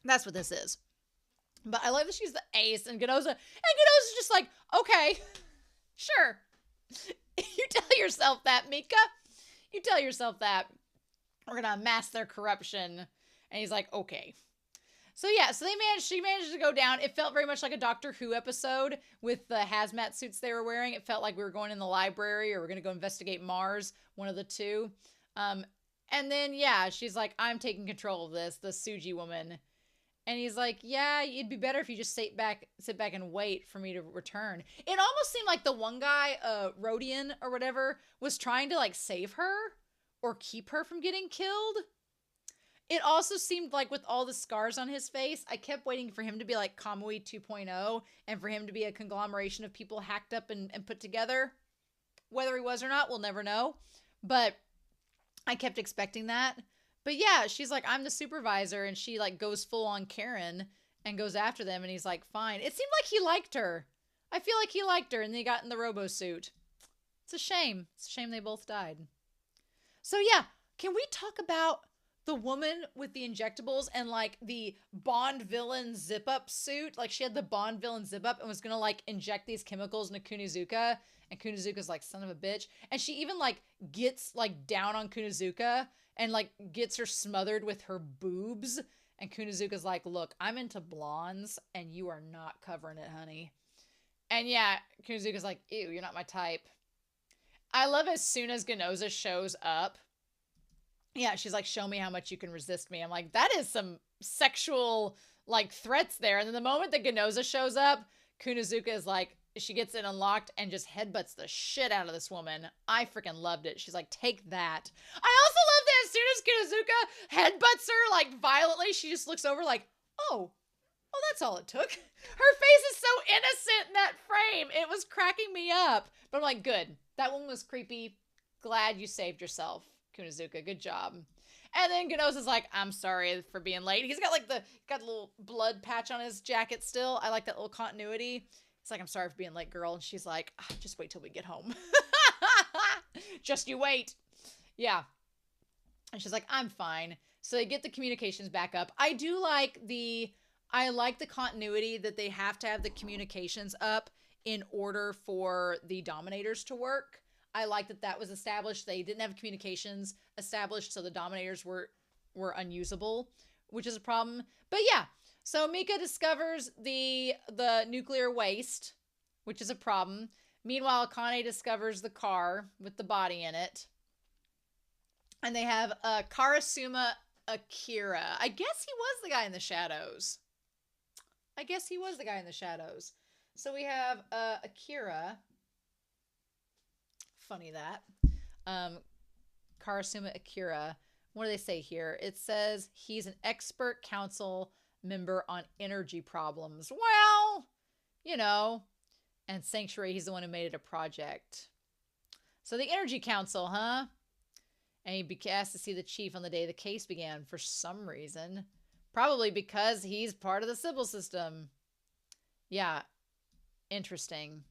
That's what this is. But I love that she's the ace, and Ginoza's just like, okay, sure. You tell yourself that, Mika. You tell yourself that. We're gonna unmask their corruption. And he's like, okay. So yeah, she managed to go down. It felt very much like a Doctor Who episode with the hazmat suits they were wearing. It felt like we were going in the library or we're going to go investigate Mars, one of the two. And then, yeah, she's like, I'm taking control of this, the Suji woman. And he's like, yeah, it'd be better if you just sit back and wait for me to return. It almost seemed like the one guy, Rodian or whatever, was trying to like save her or keep her from getting killed. It also seemed like with all the scars on his face, I kept waiting for him to be like Kamui 2.0 and for him to be a conglomeration of people hacked up and put together. Whether he was or not, we'll never know. But I kept expecting that. But yeah, she's like, I'm the supervisor. And she like goes full on Karen and goes after them. And he's like, fine. It seemed like he liked her. I feel like he liked her and they got in the robo suit. It's a shame. It's a shame they both died. So yeah, can we talk about the woman with the injectables and like the Bond villain zip up suit? Like she had the Bond villain zip up and was gonna like inject these chemicals into Kunizuka, and Kunizuka's like, son of a bitch. And she even like gets like down on Kunizuka and like gets her smothered with her boobs. And Kunizuka's like, look, I'm into blondes and you are not covering it, honey. And yeah, Kunizuka's like, ew, you're not my type. I love as soon as Ginoza shows up, yeah, she's like, show me how much you can resist me. I'm like, that is some sexual, like, threats there. And then the moment that Ginoza shows up, Kunizuka is like, she gets it unlocked and just headbutts the shit out of this woman. I freaking loved it. She's like, take that. I also love that as soon as Kunizuka headbutts her, like, violently, she just looks over like, oh, that's all it took. Her face is so innocent in that frame. It was cracking me up. But I'm like, good. That one was creepy. Glad you saved yourself, Kunizuka. Good job. And then Ginoza's like, I'm sorry for being late. He's got like got a little blood patch on his jacket still. I like that little continuity. He's like, I'm sorry for being late, girl. And she's like, just wait till we get home. Just you wait. Yeah. And she's like, I'm fine. So they get the communications back up. I like the continuity that they have to have the communications up in order for the Dominators to work. I like that was established. They didn't have communications established, so the Dominators were unusable, which is a problem. But yeah, so Mika discovers the nuclear waste, which is a problem. Meanwhile, Akane discovers the car with the body in it. And they have Karasuma Akira. I guess he was the guy in the shadows. So we have Akira. Funny that. Karasuma Akira. What do they say here? It says he's an expert council member on energy problems. Well, and Sanctuary, he's the one who made it a project. So the Energy Council, huh? And he asked to see the chief on the day the case began for some reason. Probably because he's part of the Sybil system. Yeah. Interesting.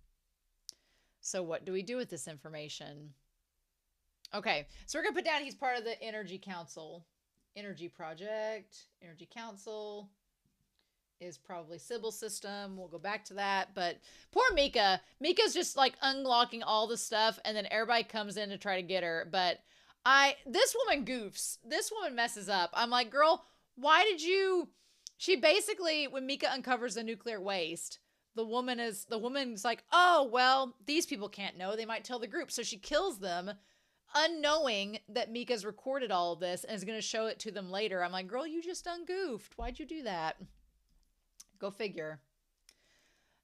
So what do we do with this information? Okay. So we're going to put down he's part of the Energy Council. Energy Project. Energy Council is probably Sybil system. We'll go back to that. But poor Mika. Mika's just like unlocking all the stuff and then everybody comes in to try to get her. But this woman goofs. This woman messes up. I'm like, girl, why did you... She basically, when Mika uncovers the nuclear waste, the woman's like, oh, well, these people can't know. They might tell the group. So she kills them, unknowing that Mika's recorded all of this and is going to show it to them later. I'm like, girl, you just ungoofed. Why'd you do that? Go figure.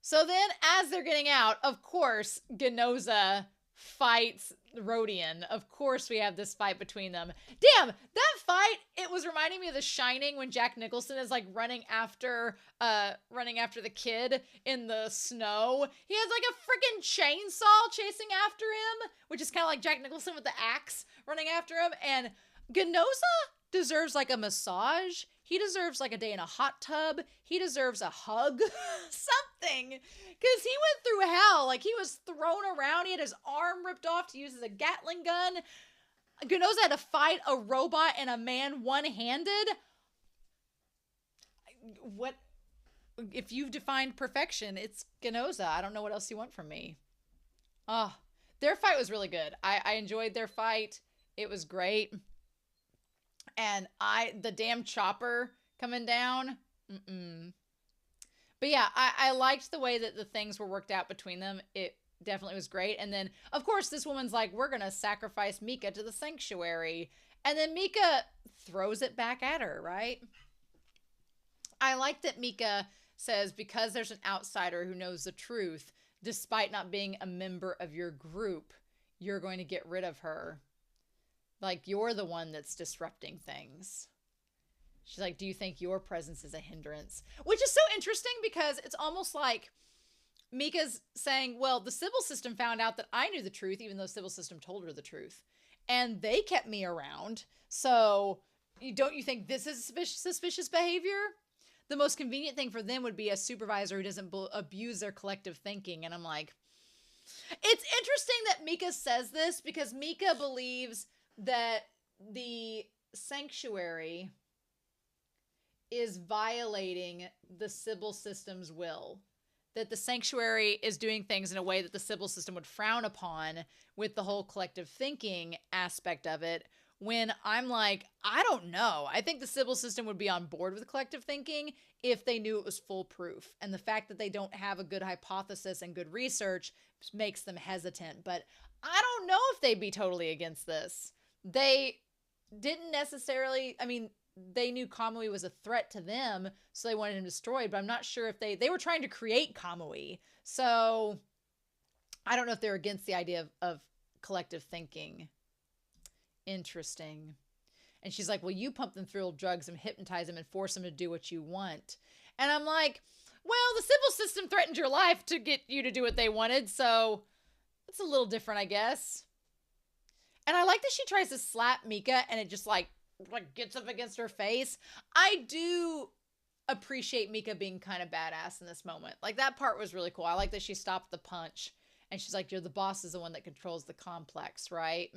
So then, as they're getting out, of course, Ginoza fights Rodian. Of course, we have this fight between them. Damn, that fight, it was reminding me of The Shining when Jack Nicholson is like running after the kid in the snow. He has like a freaking chainsaw chasing after him, which is kind of like Jack Nicholson with the axe running after him. And Ginoza deserves like a massage. He deserves like a day in a hot tub. He deserves a hug, something. Because he went through hell. Like, he was thrown around. He had his arm ripped off to use as a Gatling gun. Ginoza had to fight a robot and a man one-handed. What? If you've defined perfection, it's Ginoza. I don't know what else you want from me. Oh, their fight was really good. I enjoyed their fight. It was great. And the damn chopper coming down. But yeah, I liked the way that the things were worked out between them. It definitely was great. And then, of course, this woman's like, we're going to sacrifice Mika to the sanctuary. And then Mika throws it back at her, right? I like that Mika says, because there's an outsider who knows the truth, despite not being a member of your group, you're going to get rid of her. Like, you're the one that's disrupting things. She's like, do you think your presence is a hindrance? Which is so interesting because it's almost like Mika's saying, well, the civil system found out that I knew the truth, even though the civil system told her the truth. And they kept me around. So don't you think this is suspicious behavior? The most convenient thing for them would be a supervisor who doesn't abuse their collective thinking. And I'm like, it's interesting that Mika says this because Mika believes that the sanctuary is violating the civil system's will. That the sanctuary is doing things in a way that the civil system would frown upon with the whole collective thinking aspect of it. When I'm like, I don't know. I think the civil system would be on board with collective thinking if they knew it was foolproof. And the fact that they don't have a good hypothesis and good research makes them hesitant. But I don't know if they'd be totally against this. They didn't necessarily, I mean, they knew Kamui was a threat to them, so they wanted him destroyed, but I'm not sure if they were trying to create Kamui. So I don't know if they're against the idea of collective thinking. Interesting. And she's like, well, you pump them through drugs and hypnotize them and force them to do what you want. And I'm like, well, the civil system threatened your life to get you to do what they wanted, so it's a little different, I guess. And I like that she tries to slap Mika and it just like gets up against her face. I do appreciate Mika being kind of badass in this moment. Like, that part was really cool. I like that she stopped the punch and she's like, you're the boss is the one that controls the complex, right?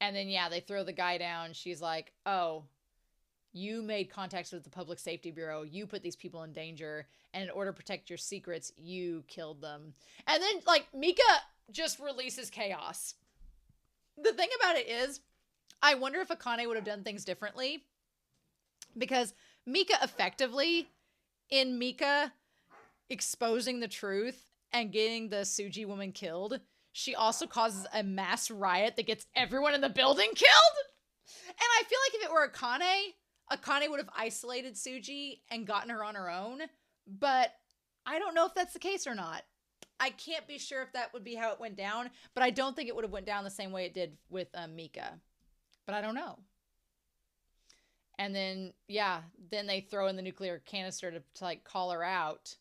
And then, yeah, they throw the guy down. She's like, oh, you made contacts with the Public Safety Bureau. You put these people in danger. And in order to protect your secrets, you killed them. And then, like, Mika just releases chaos. The thing about it is, I wonder if Akane would have done things differently. Because Mika effectively, in Mika exposing the truth and getting the Tsuji woman killed, she also causes a mass riot that gets everyone in the building killed. And I feel like if it were Akane would have isolated Tsuji and gotten her on her own. But I don't know if that's the case or not. I can't be sure if that would be how it went down, but I don't think it would have went down the same way it did with Mika. But I don't know. And then, yeah, then they throw in the nuclear canister to like call her out.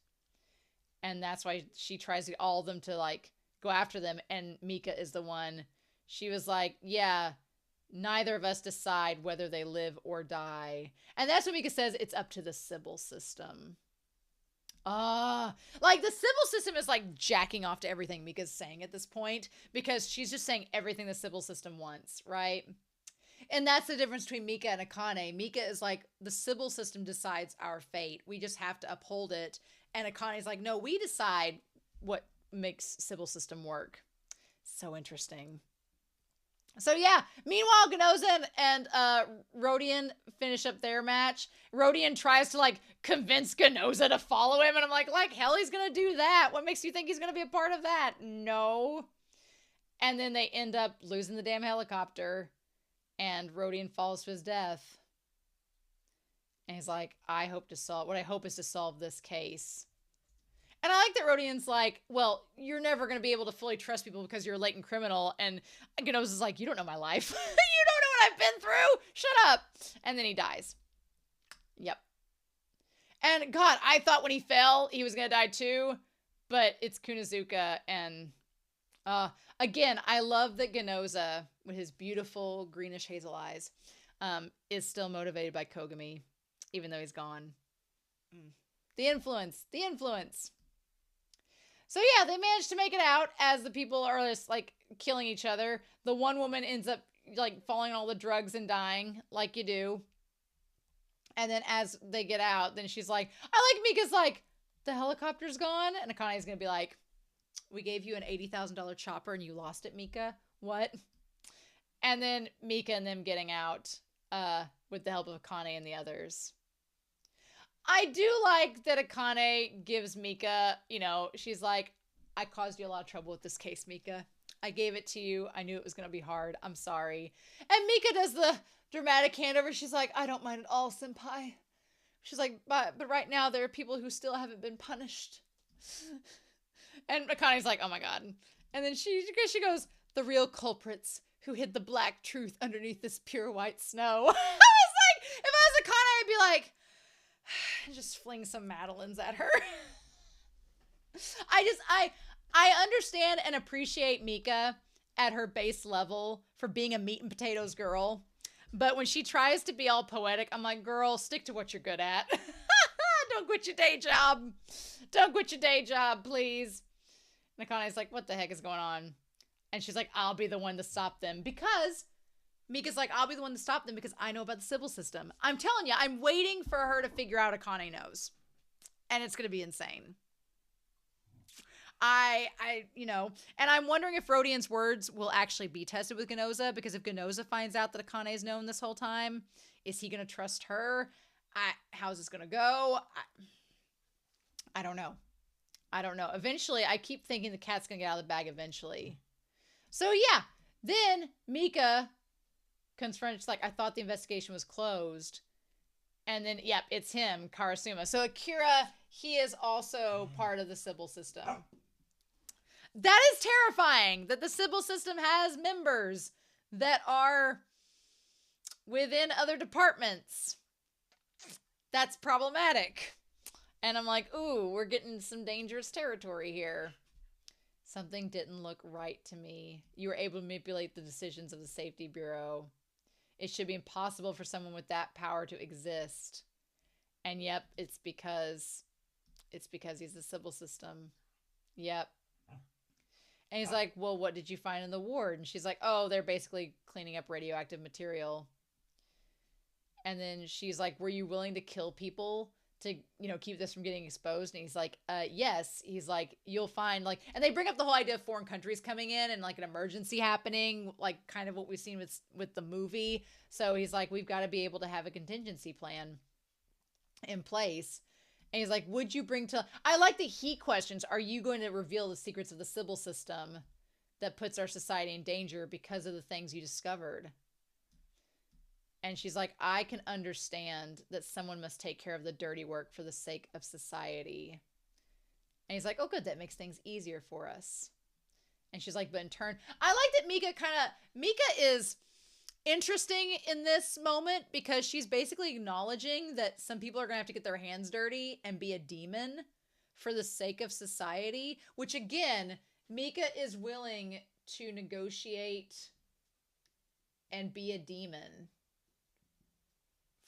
And that's why she tries to get all of them to like go after them. And Mika is the one. She was like, yeah, neither of us decide whether they live or die. And that's what Mika says. It's up to the civil system. Like the civil system is like jacking off to everything Mika's saying at this point because she's just saying everything the civil system wants, right? And that's the difference between Mika and Akane. Mika is like, the civil system decides our fate. We just have to uphold it. And Akane's like, no, we decide what makes civil system work. So interesting. So yeah, meanwhile, Ginoza and Rodian finish up their match. Rodian tries to like convince Ginoza to follow him, and I'm like hell he's gonna do that. What makes you think he's gonna be a part of that? No. And then they end up losing the damn helicopter, and Rodian falls to his death. And he's like, what I hope is to solve this case. And I like that Rodian's like, well, you're never going to be able to fully trust people because you're a latent criminal. And Ginoza's like, you don't know my life. You don't know what I've been through. Shut up. And then he dies. Yep. And God, I thought when he fell, he was going to die too. But it's Kunozuka. And again, I love that Ginoza, with his beautiful greenish hazel eyes, is still motivated by Kogami, even though he's gone. The influence. So yeah, they managed to make it out as the people are just like killing each other. The one woman ends up like falling on all the drugs and dying, like you do. And then as they get out, then she's like, I like Mika's like, the helicopter's gone. And Akane's gonna be like, we gave you an $80,000 chopper and you lost it, Mika. What? And then Mika and them getting out with the help of Akane and the others. I do like that Akane gives Mika, she's like, I caused you a lot of trouble with this case, Mika. I gave it to you. I knew it was going to be hard. I'm sorry. And Mika does the dramatic handover. She's like, I don't mind at all, senpai. She's like, but right now there are people who still haven't been punished. And Akane's like, oh my God. And then she goes, the real culprits who hid the black truth underneath this pure white snow. I was like, if I was Akane, I'd be like, just fling some Madeleines at her. I understand and appreciate Mika at her base level for being a meat and potatoes girl. But when she tries to be all poetic, I'm like, girl, stick to what you're good at. Don't quit your day job. Don't quit your day job, please. And Akane's like, what the heck is going on? And she's like, I'll be the one to stop them. Because Mika's like, I'll be the one to stop them because I know about the civil system. I'm telling you, I'm waiting for her to figure out Akane knows. And it's going to be insane. And I'm wondering if Rodian's words will actually be tested with Ginoza, because if Ginoza finds out that Akane's known this whole time, is he going to trust her? How's this going to go? I don't know. Eventually, I keep thinking the cat's going to get out of the bag eventually. So yeah, then Mika confronts, like, I thought the investigation was closed. And then, yep, it's him, Karasuma. So Akira, he is also part of the Sybil system. That is terrifying, that the Sybil system has members that are within other departments. That's problematic. And I'm like, ooh, we're getting some dangerous territory here. Something didn't look right to me. You were able to manipulate the decisions of the Safety Bureau. It should be impossible for someone with that power to exist. And yep, it's because he's the Sybil system. Yep. And he's like, well, what did you find in the ward? And she's like, oh, they're basically cleaning up radioactive material. And then she's like, were you willing to kill people to, keep this from getting exposed? And he's like, yes. He's like, you'll find, like, and they bring up the whole idea of foreign countries coming in and like an emergency happening, like kind of what we've seen with the movie. So he's like, we've got to be able to have a contingency plan in place. And he's like, would you bring to, I like that he questions, are you going to reveal the secrets of the Sybil system that puts our society in danger because of the things you discovered? And she's like, I can understand that someone must take care of the dirty work for the sake of society. And he's like, oh, good, that makes things easier for us. And she's like, but in turn, I like that Mika is interesting in this moment because she's basically acknowledging that some people are going to have to get their hands dirty and be a demon for the sake of society, which again, Mika is willing to negotiate and be a demon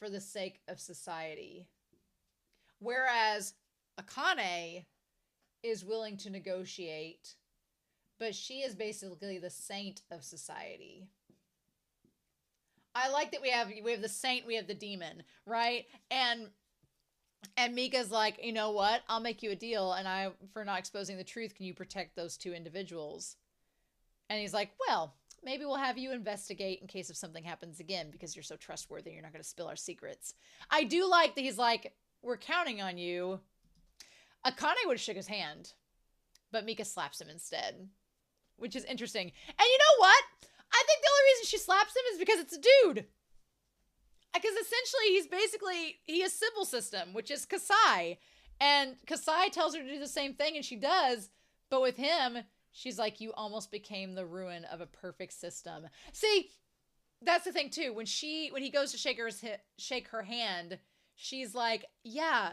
for the sake of society. Whereas Akane is willing to negotiate, but she is basically the saint of society. I like that we have the saint, we have the demon, right? And Mika's like, you know what? I'll make you a deal, and for not exposing the truth, can you protect those two individuals? And he's like, well, maybe we'll have you investigate in case if something happens again, because you're so trustworthy, you're not going to spill our secrets. I do like that he's like, we're counting on you. Akane would have shook his hand, but Mika slaps him instead, which is interesting. And you know what? I think the only reason she slaps him is because it's a dude. Because essentially he is Sybil system, which is Kasai. And Kasai tells her to do the same thing, and she does. But with him, she's like, you almost became the ruin of a perfect system. See, that's the thing too. When he goes to shake her hand, she's like, yeah,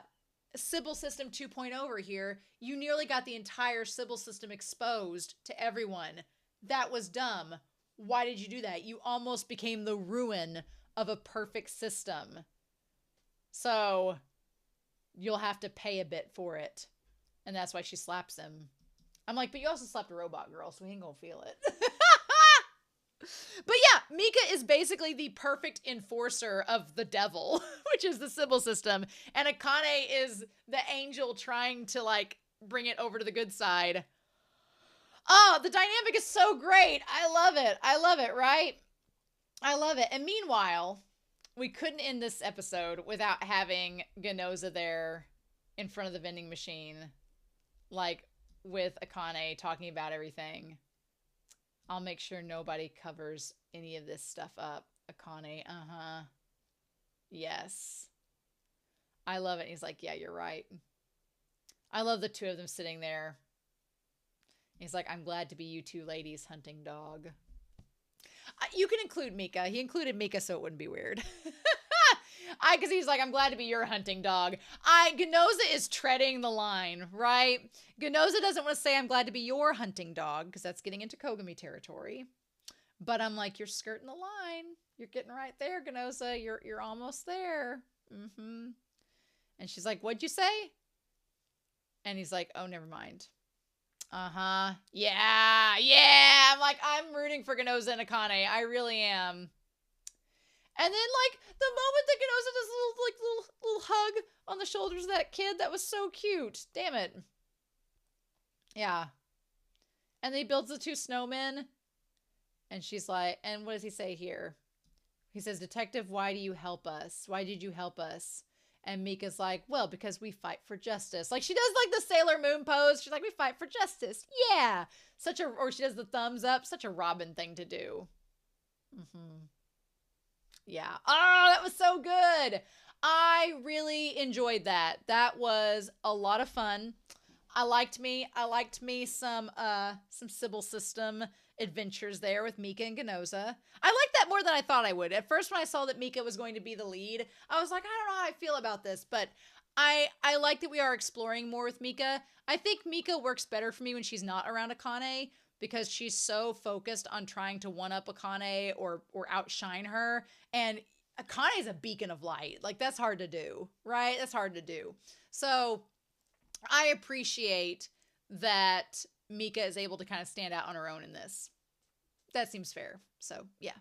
Sybil system 2.0 over here. You nearly got the entire Sybil system exposed to everyone. That was dumb. Why did you do that? You almost became the ruin of a perfect system. So you'll have to pay a bit for it. And that's why she slaps him. I'm like, but you also slapped a robot girl, so he ain't gonna feel it. But yeah, Mika is basically the perfect enforcer of the devil, which is the Sybil system. And Akane is the angel trying to, like, bring it over to the good side. Oh, the dynamic is so great. I love it. I love it, right? I love it. And meanwhile, we couldn't end this episode without having Ginoza there in front of the vending machine, like, with Akane talking about everything. I'll make sure nobody covers any of this stuff up. Akane, yes. I love it. He's like, yeah, you're right. I love the two of them sitting there. He's like, I'm glad to be you two ladies hunting dog. You can include Mika. He included Mika so it wouldn't be weird. Because he's like, I'm glad to be your hunting dog. Ginoza is treading the line, right? Ginoza doesn't want to say I'm glad to be your hunting dog because that's getting into Kogami territory. But I'm like, you're skirting the line. You're getting right there, Ginoza. You're almost there. And she's like, what'd you say? And he's like, oh, never mind. Yeah. I'm like, I'm rooting for Ginoza and Akane. I really am. And then, like, the moment that Ginoza does a little hug on the shoulders of that kid, that was so cute. Damn it. Yeah. And then he builds the two snowmen. And she's like, and what does he say here? He says, Detective, why do you help us? Why did you help us? And Mika's like, well, because we fight for justice. Like, she does, like, the Sailor Moon pose. She's like, we fight for justice. Yeah. Or she does the thumbs up. Such a Robin thing to do. Yeah. Oh, that was so good. I really enjoyed that. That was a lot of fun. I liked me some Sybil system adventures there with Mika and Ginoza. I liked that more than I thought I would. At first, when I saw that Mika was going to be the lead, I was like, I don't know how I feel about this, but I like that we are exploring more with Mika. I think Mika works better for me when she's not around Akane, because she's so focused on trying to one-up Akane or outshine her. And Akane is a beacon of light. Like, that's hard to do, right? That's hard to do. So I appreciate that Mika is able to kind of stand out on her own in this. That seems fair. So, yeah.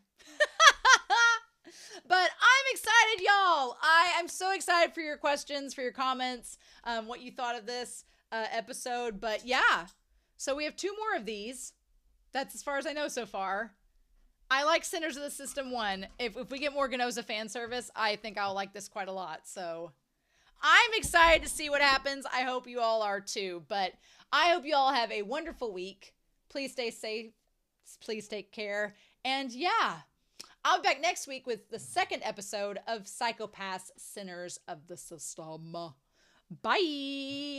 But I'm excited, y'all. I'm so excited for your questions, for your comments, what you thought of this episode. But yeah. So we have 2 more of these. That's as far as I know so far. I like Sinners of the System 1. If we get more Ginoza fan service, I think I'll like this quite a lot. So I'm excited to see what happens. I hope you all are too. But I hope you all have a wonderful week. Please stay safe. Please take care. And yeah, I'll be back next week with the 2nd episode of Psychopaths Sinners of the System. Bye.